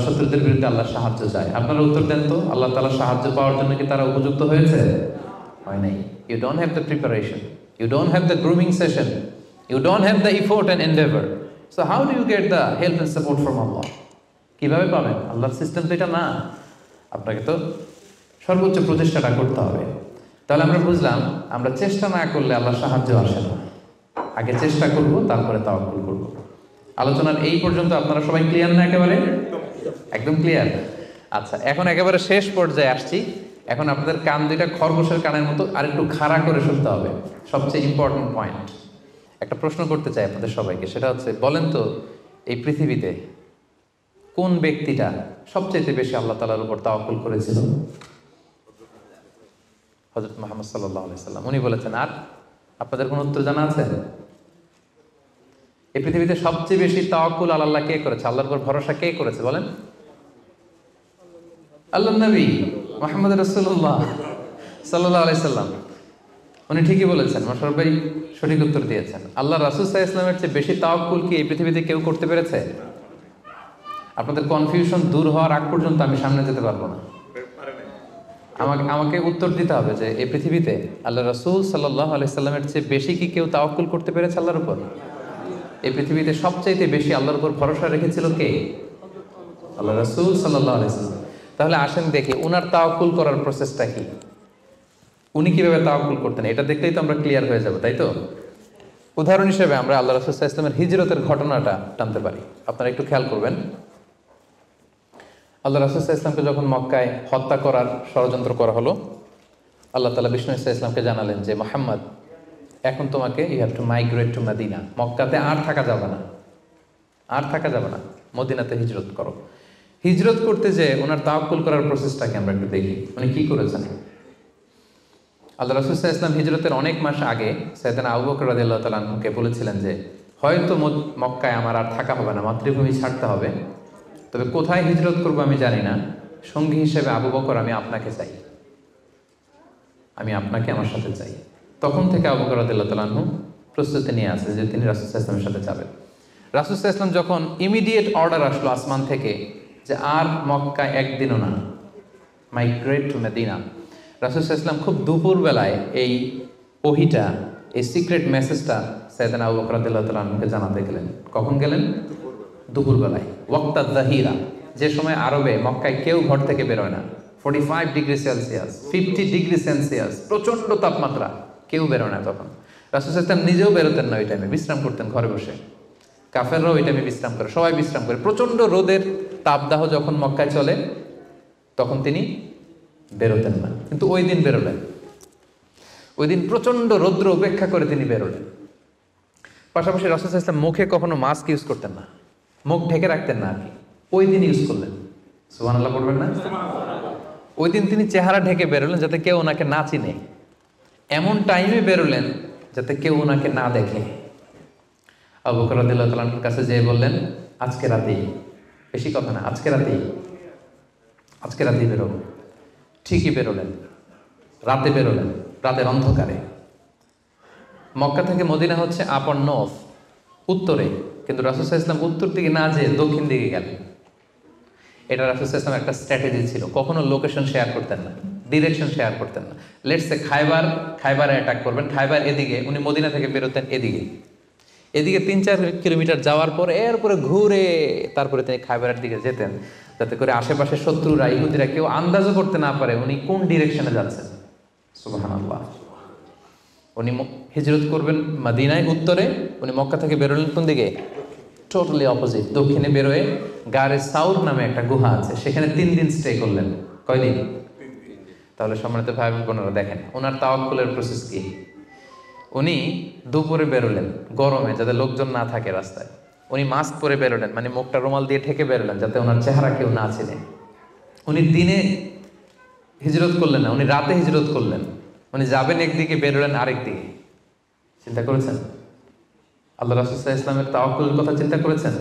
শত্রুদের বিরুদ্ধে আল্লাহ সাহায্য চায়। আপনারা উত্তর দেন তো, আল্লাহ তাআলা সাহায্য পাওয়ার জন্য কি তারা উপযুক্ত হয়েছে? হয় নাই। You don't have the preparation, you don't have the grooming session, you don't have the effort and endeavor, so how do you get the help and support from Allah? কিভাবে পাবেন? আল্লাহর সিস্টেম তো এটা না, আপনাকে তো সর্বোচ্চ প্রচেষ্টাটা করতে হবে। তাহলে আমরা বুঝলাম, আমরা চেষ্টা না করলে আল্লাহর সাহায্য আসে না, আগে চেষ্টা করব তারপরে তাওয়াক্কুল করব। আলোচনার এই পর্যন্ত আপনারা সবাই ক্লিয়ার না? একেবারে একদম ক্লিয়ার। আচ্ছা, এখন একেবারে শেষ পর্যায়ে আসছি। এখন আপনাদের কান দুইটা খরগোশের কানের মতো আর একটু খাড়া করে শুনতে হবে, সবচেয়ে ইম্পর্টেন্ট পয়েন্ট। একটা প্রশ্ন করতে চাই আপনাদের সবাইকে, সেটা হচ্ছে, বলেন তো এই পৃথিবীতে কোন ব্যক্তিটা সবচেয়ে বেশি আল্লাহ তাআলার উপর তাওয়াক্কুল করেছিল? হযরত মুহাম্মদ সাল্লাল্লাহু আলাইহি সাল্লাম, উনি বলেছেন। আর আপনাদের কোন উত্তর জানা আছে? এই পৃথিবীতে সবচেয়ে বেশি তাওয়াক্কুল আল্লাহ কে করেছে, আল্লাহর উপর ভরসা কে করেছে বলেন? আল্লাহর নবী মুহাম্মদ রাসূলুল্লাহ সাল্লাল্লাহু আলাইহি সাল্লাম, উনি ঠিকই বলেছেন, সবাই সঠিক উত্তর দিয়েছেন। আল্লাহ রাসূল সাল্লাল্লাহু আলাইহি ওয়াসাল্লামের চেয়ে বেশি তাওয়াক্কুল কি এই পৃথিবীতে কেউ করতে পেরেছে? আপনাদের কনফিউশন দূর হওয়ার আগ পর্যন্ত আমি সামনে যেতে পারবো না। আমাকে উত্তর দিতে হবে যে এই পৃথিবীতে আল্লাহ রাসূল সাল্লাল্লাহু আলাইহি সাল্লামের চেয়ে বেশি কি কেউ তাওয়াক্কুল করতে পেরেছে আল্লাহর উপর? এই পৃথিবীতে সবচাইতে বেশি আল্লাহর উপর ভরসা রেখেছিল কে? আল্লাহ রাসূল সাল্লাল্লাহু আলাইহি সাল্লাম। তাহলে আসেন দেখি উনার তাওয়াক্কুল করার প্রসেসটা কি, উনি কিভাবে তাওয়াক্কুল করতেন, এটা দেখলেই তো আমরা ক্লিয়ার হয়ে যাব, তাই তো? উদাহরণ হিসেবে আমরা আল্লাহ রাসূল সাল্লাল্লাহু আলাইহি ওয়াসাল্লামের হিজরতের ঘটনাটা টানতে পারি। আপনারা একটু খেয়াল করবেন। আল্লাহ রাসূল সাল্লাল্লাহু আলাইহি ওয়াসাল্লামকে যখন মক্কায় হত্যা করার ষড়যন্ত্র করা হলো, আল্লাহ তাআলা বিষ্ণু সাল্লাল্লাহু আলাইহি ওয়াসাল্লামকে জানালেন যে মুহাম্মদ, এখন তোমাকে you have to migrate to Medina, মক্কাতে আর থাকা যাবে না, আর থাকা যাবে না, মদিনাতে হিজরত করো। হিজরত করতে যে ওনার তাওয়াক্কুল করার প্রসেসটাকে আমরা একটু দেখি, উনি কি করেছেন। আল্লাহ রাসূল সাল্লাল্লাহু আলাইহি ওয়াসাল্লাম হিজরতের অনেক মাস আগে সাইয়েদনা আবু বকর রাদিয়াল্লাহু তাআলা আনহুকে বলেছিলেন যে হয়তো মক্কায় আমার আর থাকা হবে না, মাতৃভূমি ছাড়তে হবে, তবে কোথায় হিজরত করবো আমি জানি না, সঙ্গী হিসেবে আবু বকর আমি আপনাকে চাই, আমি আপনাকে আমার সাথে চাই। তখন থেকে আবু বকর রাদিয়াল্লাহু তাআলা আনহু প্রস্তুতি নিয়ে আছে যে তিনি রাসূল সাল্লাল্লাহু আলাইহি ওয়াসাল্লামের সাথে যাবেন। রাসূল সাল্লাল্লাহু আলাইহি ওয়াসাল্লাম যখন ইমিডিয়েট অর্ডার আসলো আসমান থেকে যে আর মক্কায় একদিনও না, মাইগ্রেট টু মদিনা, রাসূল সাল্লাল্লাহু আলাইহি ওয়াসাল্লাম খুব দুপুরবেলায় এই ওহীটা, এই সিক্রেট মেসেজটা সাইয়েদনা আবু বকর রাদিয়াল্লাহু তাআলা আনহুকে জানাতে গেলেন। কখন গেলেন? দুপুরবেলায়, ওয়াক্তা যাহিরা, যে সময় আরবে মক্কায় কেউ ঘর থেকে বেরোয় না, 45 ডিগ্রি সেলসিয়াস, 50 ডিগ্রি সেলসিয়াস, প্রচণ্ড তাপমাত্রা, কেউ বেরোয় না। তখন রাসূল সাল্লাল্লাহু আলাইহি ওয়াসাল্লাম নিজেও বেরোতেন না, ওই টাইমে বিশ্রাম করতেন ঘরে বসে, কাফেররাও ওই টাইমে বিশ্রাম করে, সবাই বিশ্রাম করে। প্রচণ্ড রোদের তাপদাহ যখন মক্কায় চলে তখন তিনি বেরোতেন না, কিন্তু ওই দিন বেরোলেন। ওই দিন প্রচণ্ড রৌদ্র উপেক্ষা করে তিনি বেরোলেন। পাশাপাশি রাসূল সাল্লাল্লাহু আলাইহি ওয়াসাল্লাম মুখে কখনো মাস্ক ইউজ করতেন না, মুখ ঢেকে রাখতেন না আর কি, ওই দিন ইউজ করলেন। সুবহানাল্লাহ পড়বেন না? ওই দিন তিনি চেহারা ঢেকে বেরোলেন যাতে কেউ ওনাকে না চিনে, এমন টাইমে বেরোলেন যাতে কেউ ওনাকে না দেখে। আবু বকর রাদিয়াল্লাহু তাআলা আনহুর কাছে যেয়ে বললেন, আজকে রাতেই, বেশি কথা না, আজকে রাতেই বেরোবো। ঠিকই বেরোলেন, রাতে বেরোলেন, রাতের অন্ধকারে। মক্কা থেকে মদিনা হচ্ছে আপ অর নর্থ, উত্তরে, কিন্তু রাসূল সাল্লাল্লাহু আলাইহি ওয়াসাল্লাম উত্তর দিকে না যেয়ে দক্ষিণ দিকে গেলেন। এটা রাসূল সাল্লাল্লাহু আলাইহি ওয়াসাল্লাম একটা স্ট্র্যাটেজি ছিল, কখনো লোকেশন শেয়ার করতেন না, ডিরেকশন শেয়ার করতেন না। লেটস সে খাইবারে অ্যাটাক করবেন, খাইবার এদিকে, উনি মদিনা থেকে বেরোতেন এদিকে 3-4 কিলোমিটার যাওয়ার পর এরপরে ঘুরে তারপরে তিনি খাইবারের দিকে যেতেন, যাতে করে আশেপাশে শত্রুরা, ইহুদিরা কেউ আন্দাজও করতে না পারে উনি কোন ডিরেকশনে যাচ্ছেন। সুবহানাল্লাহ। উনি হিজরত করবেন মদিনায় উত্তরে, উনি মক্কা থেকে বেরোলেন কোন দিকে? টোটালি অপোজিট, দক্ষিণে বেরোয় গারে সাউর নামে একটা গুহা আছে, সেখানে 3 দিন স্টে করলেন। কয়দিন? তাহলে সম্মানিত ভাই বোনেরা দেখেন ওনার তাওয়াক্কুলের প্রসেস কি। উনি দুপুরে বেরোলেন গরমে, যাতে লোকজন না থাকে রাস্তায়, উনি মাস্ক পরে বেরোলেন, মানে মুখটা রুমাল দিয়ে ঢেকে বেরোলেন যাতে ওনার চেহারা কেউ না চিনে। উনি দিনে হিজরত করলেন না, উনি রাতে হিজরত করলেন। উনি যাবেন একদিকে, বেরোলেন আরেক দিকে। চিন্তা করেছেন আল্লাহ রাসূল সাল্লাল্লাহু আলাইহি ওয়াসাল্লামের তাওয়াক্কুলের কথা চিন্তা করেছেন?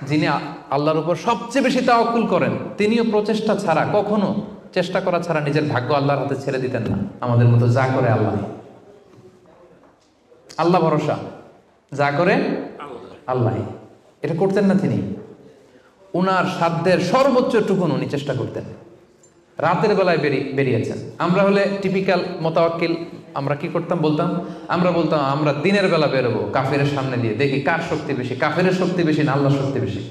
যিনি আল্লাহর উপর সবচেয়ে বেশি তাওয়াক্কুল করেন, তিনিও প্রচেষ্টা ছাড়া, কখনো চেষ্টা করা ছাড়া নিজের ভাগ্য আল্লাহর হাতে ছেড়ে দিতেন না। আমাদের মতো যা করে আল্লাহ, আল্লাহ ভরসা, যা করে আল্লাহ, এটা করতেন না তিনি। উনার সাধ্যের সর্বোচ্চ টুকুন উনি চেষ্টা করতেন। রাতের বেলায় বেরিয়েছেন। আমরা হলে টিপিক্যাল মোতাওয়াক্কিল, আমরা কি করতাম? আমরা বলতাম আমরা দিনের বেলা বেরোবো কাফেরের সামনে দিয়ে, দেখি কার শক্তি বেশি, কাফেরের শক্তি বেশি না আল্লাহর শক্তি বেশি।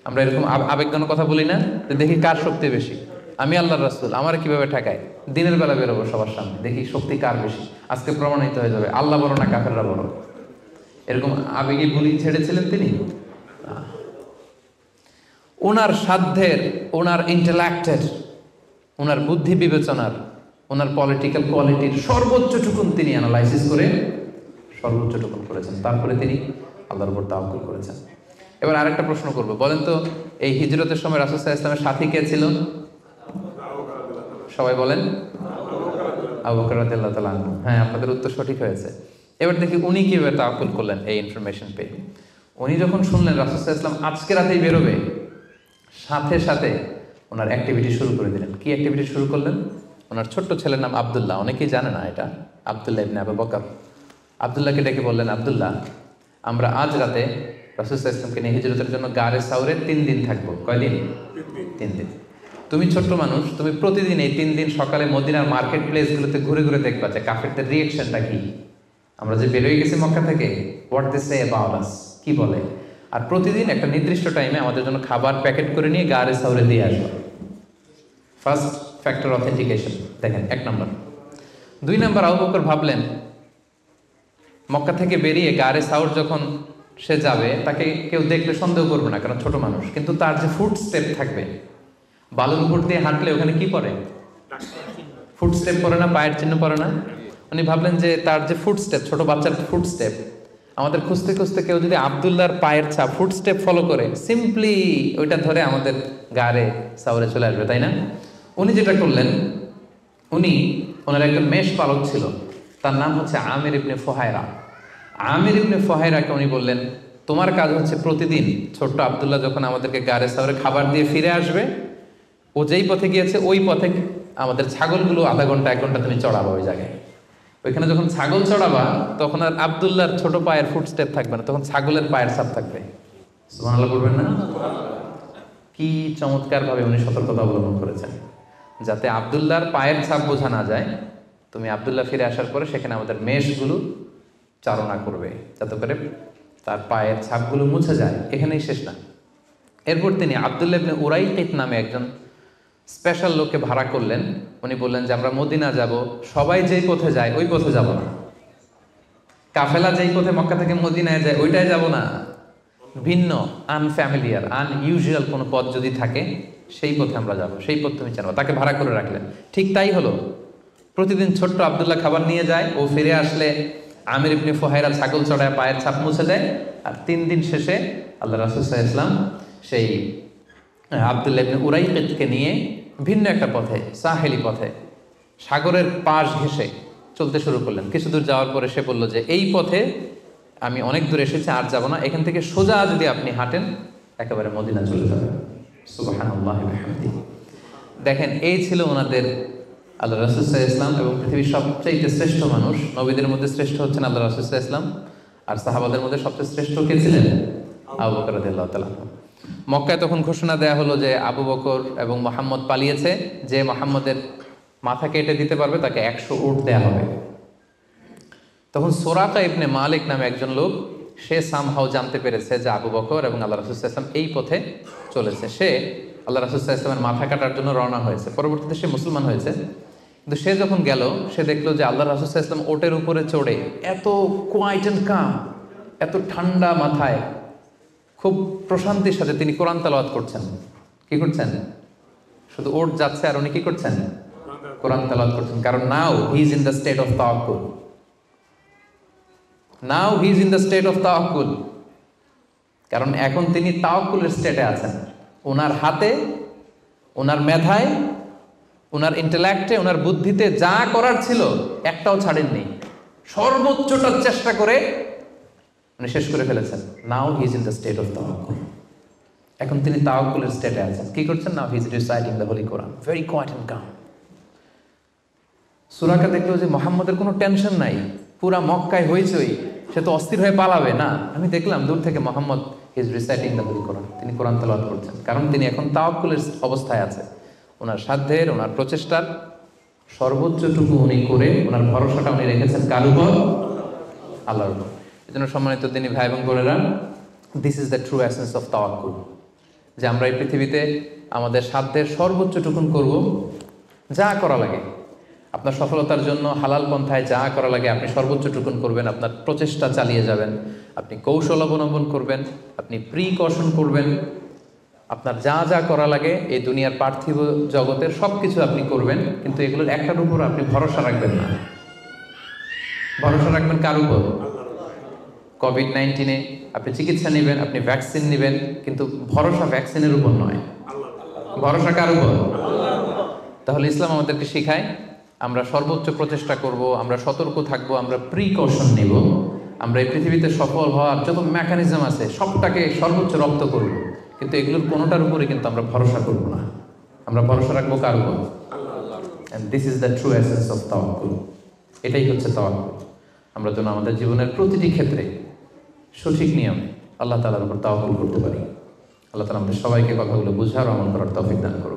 আমরা এরকম আবেগঘন কথা বলি না, যে দেখি কার শক্তি বেশি, আমি আল্লাহর রাসূল, আমার কিভাবে ঠেকায়, দিনের বেলা বেরোবো সবার সামনে, দেখি শক্তি কার বেশি, আজকে প্রমাণিত হয়ে যাবে আল্লাহ বড় না কাফেররা বড়। এরকম আবেগী বুলি ছেড়েছিলেন তিনি। ওনার সাধ্যের, ওনার ইন্টেলেক্টের, ওনার বুদ্ধি বিবেচনার, ওনার পলিটিক্যাল কোয়ালিটির সর্বোচ্চটুকুন তিনি অ্যানালাইসিস করে সর্বোচ্চটুকুন করেছেন। তারপরে তিনি আল্লাহর উপর তাওয়াক্কুল করেছেন। এবার আরেকটা প্রশ্ন করব, বলেন তো এই হিজরতের সময় রাসূল সাল্লাল্লাহু আলাইহি ওয়াসাল্লামের সাথী কে ছিল? সবাই বলেন আবু বকর রাদিয়াল্লাহু তাআলা আনহু। হ্যাঁ, আপনাদের উত্তর সঠিক হয়েছে। এবার দেখি উনি কিভাবে তাওয়াক্কুল করলেন এই ইনফরমেশন পেয়ে। উনি যখন শুনলেন রাসূল সাল্লাল্লাহু আলাইহি ওয়াসাল্লাম আজকে রাতেই বেরোবে, সাথে সাথে ওনার অ্যাক্টিভিটি শুরু করে দিলেন। কি অ্যাক্টিভিটি শুরু করলেন? ওনার ছোট্ট ছেলের নাম আব্দুল্লাহ, অনেকেই জানে না এটা, আব্দুল্লাহ ইবনে আবু বকর। আব্দুল্লাহকে ডেকে বললেন, আব্দুল্লাহ, আমরা আজ রাতে রাসূল সাল্লাল্লাহু আলাইহি ওয়াসাল্লামকে নিয়ে হিজরতের জন্য গারে সাউরে 3 দিন থাকবো। কয়দিন? 3 দিন। তুমি ছোট্ট মানুষ, তুমি প্রতিদিন এই 3 দিন সকালে মদিনার মার্কেট প্লেসগুলোতে ঘুরে ঘুরে দেখবা যে কাফেরদের রিয়েকশনটা কি। আমরা যে বেরোয় গেছি মক্কা থেকে, what they say about us, কি বলে। আর প্রতিদিন একটা নির্দিষ্ট টাইমে আমাদের জন্য খাবার প্যাকেট করে নিয়ে গারে সাউরে দিয়ে আসবো। ফার্স্ট ফ্যাক্টর অথেন্টিকেশন দেখেন, 1 নম্বর। 2 নম্বর, আবু বকর ভাবলেন মক্কা থেকে বেরিয়ে গারে সাউর যখন সে যাবে, তাকে কেউ দেখলে সন্দেহ করবে না, কারণ ছোট মানুষ। কিন্তু তার যে ফুট স্টেপ থাকবে, বালুর উপর দিয়ে হাঁটলে ওখানে কি পড়ে? ফুট স্টেপ পড়ে না, পায়ের চিহ্ন পড়ে না? উনি ভাবলেন যে তার যে ফুট স্টেপ, ছোট বাচ্চার ফুট স্টেপ, আমাদের খুঁজতে খুঁজতে কেউ যদি আব্দুল্লাহর পায়ের ছাপ, ফুট স্টেপ ফলো করে, সিম্পলি ওইটা ধরে আমাদের গারে সাউরে চলে আসবে, তাই না? উনি যেটা করলেন, ওনার একজন মেষ পালক ছিল, তার নাম হচ্ছে আমির ইবনে ফুহায়রা। আমির ইবনে ফুহায়রাকে উনি বললেন, তোমার কাজ হচ্ছে প্রতিদিন ছোট্ট আব্দুল্লাহ যখন আমাদেরকে গারে সাউরে খাবার দিয়ে ফিরে আসবে, ও যেই পথে গিয়েছে ওই পথে আমাদের ছাগলগুলো আধা ঘন্টা 1 ঘন্টা তুমি চড়াবা ওই জায়গায়। ওইখানে যখন ছাগল চড়াবা তখন আর আব্দুল্লাহর ছোট পায়ের ফুট স্টেপ থাকবে না, তখন ছাগলের পায়ের ছাপ থাকবে। সুবহানাল্লাহ বলবেন না? কি চমৎকার ভাবে উনি সতর্কতা অবলম্বন করেছেন, যাতে আব্দুল্লাহর পায়ের ছাপ বোঝা না যায়। তুমি আব্দুল্লাহ ফিরে আসার পরে সেখানে আমাদের মেষগুলো চারণা করবে, যাতে করে তার পায়ের ছাপগুলো মুছে যায়। এখানেই শেষ না। এরপর তিনি আব্দুল্লাহ ইবনে উরাইকিত নামে একজন স্পেশাল লোককে ভাড়া করলেন। উনি বললেন যে আমরা মদিনা যাব, সবাই যেই পথে যায় ওই পথে যাব না, কাফেলা যেই পথে মক্কা থেকে মদিনায় যায় ওইটাই যাব না, ভিন্ন আনফ্যামিলিয়ার আনইউজুয়াল কোনো পথ যদি থাকে সেই পথে আমরা যাব, সেই পথ তুমি জানো। তাকে ভাড়া করে রাখলেন। ঠিক তাই হলো। প্রতিদিন ছোট্ট আব্দুল্লাহ খাবার নিয়ে যায়, ও ফিরে আসলে আমির ইবনে ফুহায়রা ছাগল চড়ায় পায়ের ছাপ মুছে দেয়। আর 3 দিন শেষে আল্লাহ রাসূল সাল্লাল্লাহু আলাইহি ওয়াসাল্লাম সেই আব্দুল্লাহ ইবনে উরাইকিতকে নিয়ে ভিন্ন একটা পথে, সাহেলি পথে, সাগরের পাশ ঘেঁষে চলতে শুরু করলেন। কিছু দূর যাওয়ার পরে সে বলল যে এই পথে আমি অনেক দূর এসেছি, আর যাব না, এখান থেকে সোজা যদি আপনি হাঁটেন একেবারে মদিনা চলে যাবেন। সুবহানাল্লাহি ওয়া বিহামদিহি। দেখেন, এই ছিল ওনাদের আল্লাহ রাসূল সাল্লাল্লাহু আলাইহি ওয়াসাল্লাম, এবং পৃথিবীর সবচেয়ে শ্রেষ্ঠ মানুষ। নবীদের মধ্যে শ্রেষ্ঠ হচ্ছেন আল্লাহ রাসূল সাল্লাল্লাহু আলাইহি ওয়াসাল্লাম, আর সাহাবাদের মধ্যে সবচেয়ে শ্রেষ্ঠ কে ছিলেন? আবু বকর রাদিয়াল্লাহু তাআলা। মক্কায় তখন ঘোষণা দেয়া হলো যে আবু বকর এবং মুহাম্মদ পালিয়েছে, যে মুহাম্মদের মাথা কেটে দিতে পারবে তাকে 100 উট দেয়া হবে। তখন সুরাকা ইবনে মালিক নামে একজন লোক, সে সামহাও জানতে পেরেছে যে আবু বকর এবং আল্লাহ রাসূল সাল্লাল্লাহু আলাইহি ওয়াসাল্লাম এই পথে চলেছে। সে আল্লাহ রাসূল সাল্লাল্লাহু আলাইহি ওয়াসাল্লামের মাথা কাটার জন্য রওনা হয়েছে। পরবর্তীতে সে মুসলমান হয়েছে। কিন্তু সে যখন গেল, সে দেখলো যে আল্লাহ রাসূল সাল্লাল্লাহু আলাইহি ওয়াসাল্লাম ওটের উপরে চড়ে এত কোয়াইট এন্ড কাম, এত ঠান্ডা মাথায়, খুব প্রশান্তির সাথে তিনি কোরআন তেলাওয়াত করছেন। কি করছেন? শুধু ওট যাচ্ছে আর উনি কি করছেন? কোরআন তেলাওয়াত করছেন। কারণ now he is in the state of তাওয়াক্কুল। Now he is in the state of তাওয়াক্কুল। কারণ এখন তিনি তাওয়াক্কুলের স্টেটে আছেন। ওনার হাতে, ওনার মেধায় ওনার ইন্টেলেক্টে, ওনার বুদ্ধিতে যা করার ছিল একটাও ছাড়েননি, সর্বোচ্চটা চেষ্টা করে উনি শেষ করে ফেলেছেন। Now he is in the state of তাওয়াক্কুল। এখন তিনি তাওয়াক্কুলের স্টেটে আছেন। কি করছেন? Now he is reciting the holy Quran, very quiet and calm. সূরাকে দেখলো যে মুহাম্মদের কোনো টেনশন নাই, পুরা মক্কায় হইচই, সে তো অস্থির হয়ে পালাবে না। আমি দেখলাম দূর থেকে Muhammad he is reciting the holy Quran, তিনি কোরআন তেলাওয়াত করছেন, কারণ তিনি এখন তাওয়াক্কুলের অবস্থায় আছে। ওনার সাধ্যের, ওনার প্রচেষ্টার সর্বোচ্চটুকু উনি করে ওনার ভরসাটা উনি রেখেছেন কার উপর? আল্লাহর উপর। এই জন্য সম্মানিত দিনী ভাই এবং বোনেরা, this is the true essence of তাওয়াক্কুল, যে আমরা এই পৃথিবীতে আমাদের সাধ্যের সর্বোচ্চটুকুন করব, যা করা লাগে আপনার সফলতার জন্য হালাল পন্থায় যা করা লাগে আপনি সর্বোচ্চটুকুন করবেন, আপনার প্রচেষ্টা চালিয়ে যাবেন, আপনি কৌশল অবলম্বন করবেন, আপনি প্রিকশন করবেন, আপনার যা যা করা লাগে এই দুনিয়ার পার্থিব জগতের সব কিছু আপনি করবেন, কিন্তু এগুলোর একটার উপর আপনি ভরসা রাখবেন না। ভরসা রাখবেন কার উপর? কোভিড-19 আপনি চিকিৎসা নেবেন, আপনি ভ্যাকসিন নেবেন, কিন্তু ভরসা ভ্যাকসিনের উপর নয়, ভরসা কার উপর? তাহলে ইসলাম আমাদেরকে শেখায় আমরা সর্বোচ্চ প্রচেষ্টা করব, আমরা সতর্ক থাকব, আমরা প্রিকশন নেব, আমরা এই পৃথিবীতে সফল হওয়ার যত মেকানিজম আছে সবটাকে সর্বোচ্চ রপ্ত করব, কিন্তু এগুলোর কোনোটার উপরে কিন্তু আমরা ভরসা করব না। আমরা ভরসা রাখবো কার উপর? And this is the true essence of তাওয়াক্কুল। এটাই হচ্ছে তাওয়াক্কুল। আমরা যেন আমাদের জীবনের প্রতিটি ক্ষেত্রে সঠিক নিয়মে আল্লাহ তাআলার উপর তাওয়াক্কুল করতে পারি। আল্লাহ তাআলা আমাদের সবাইকে কথাগুলো বুঝার ও আমল করার তৌফিক দান করুন।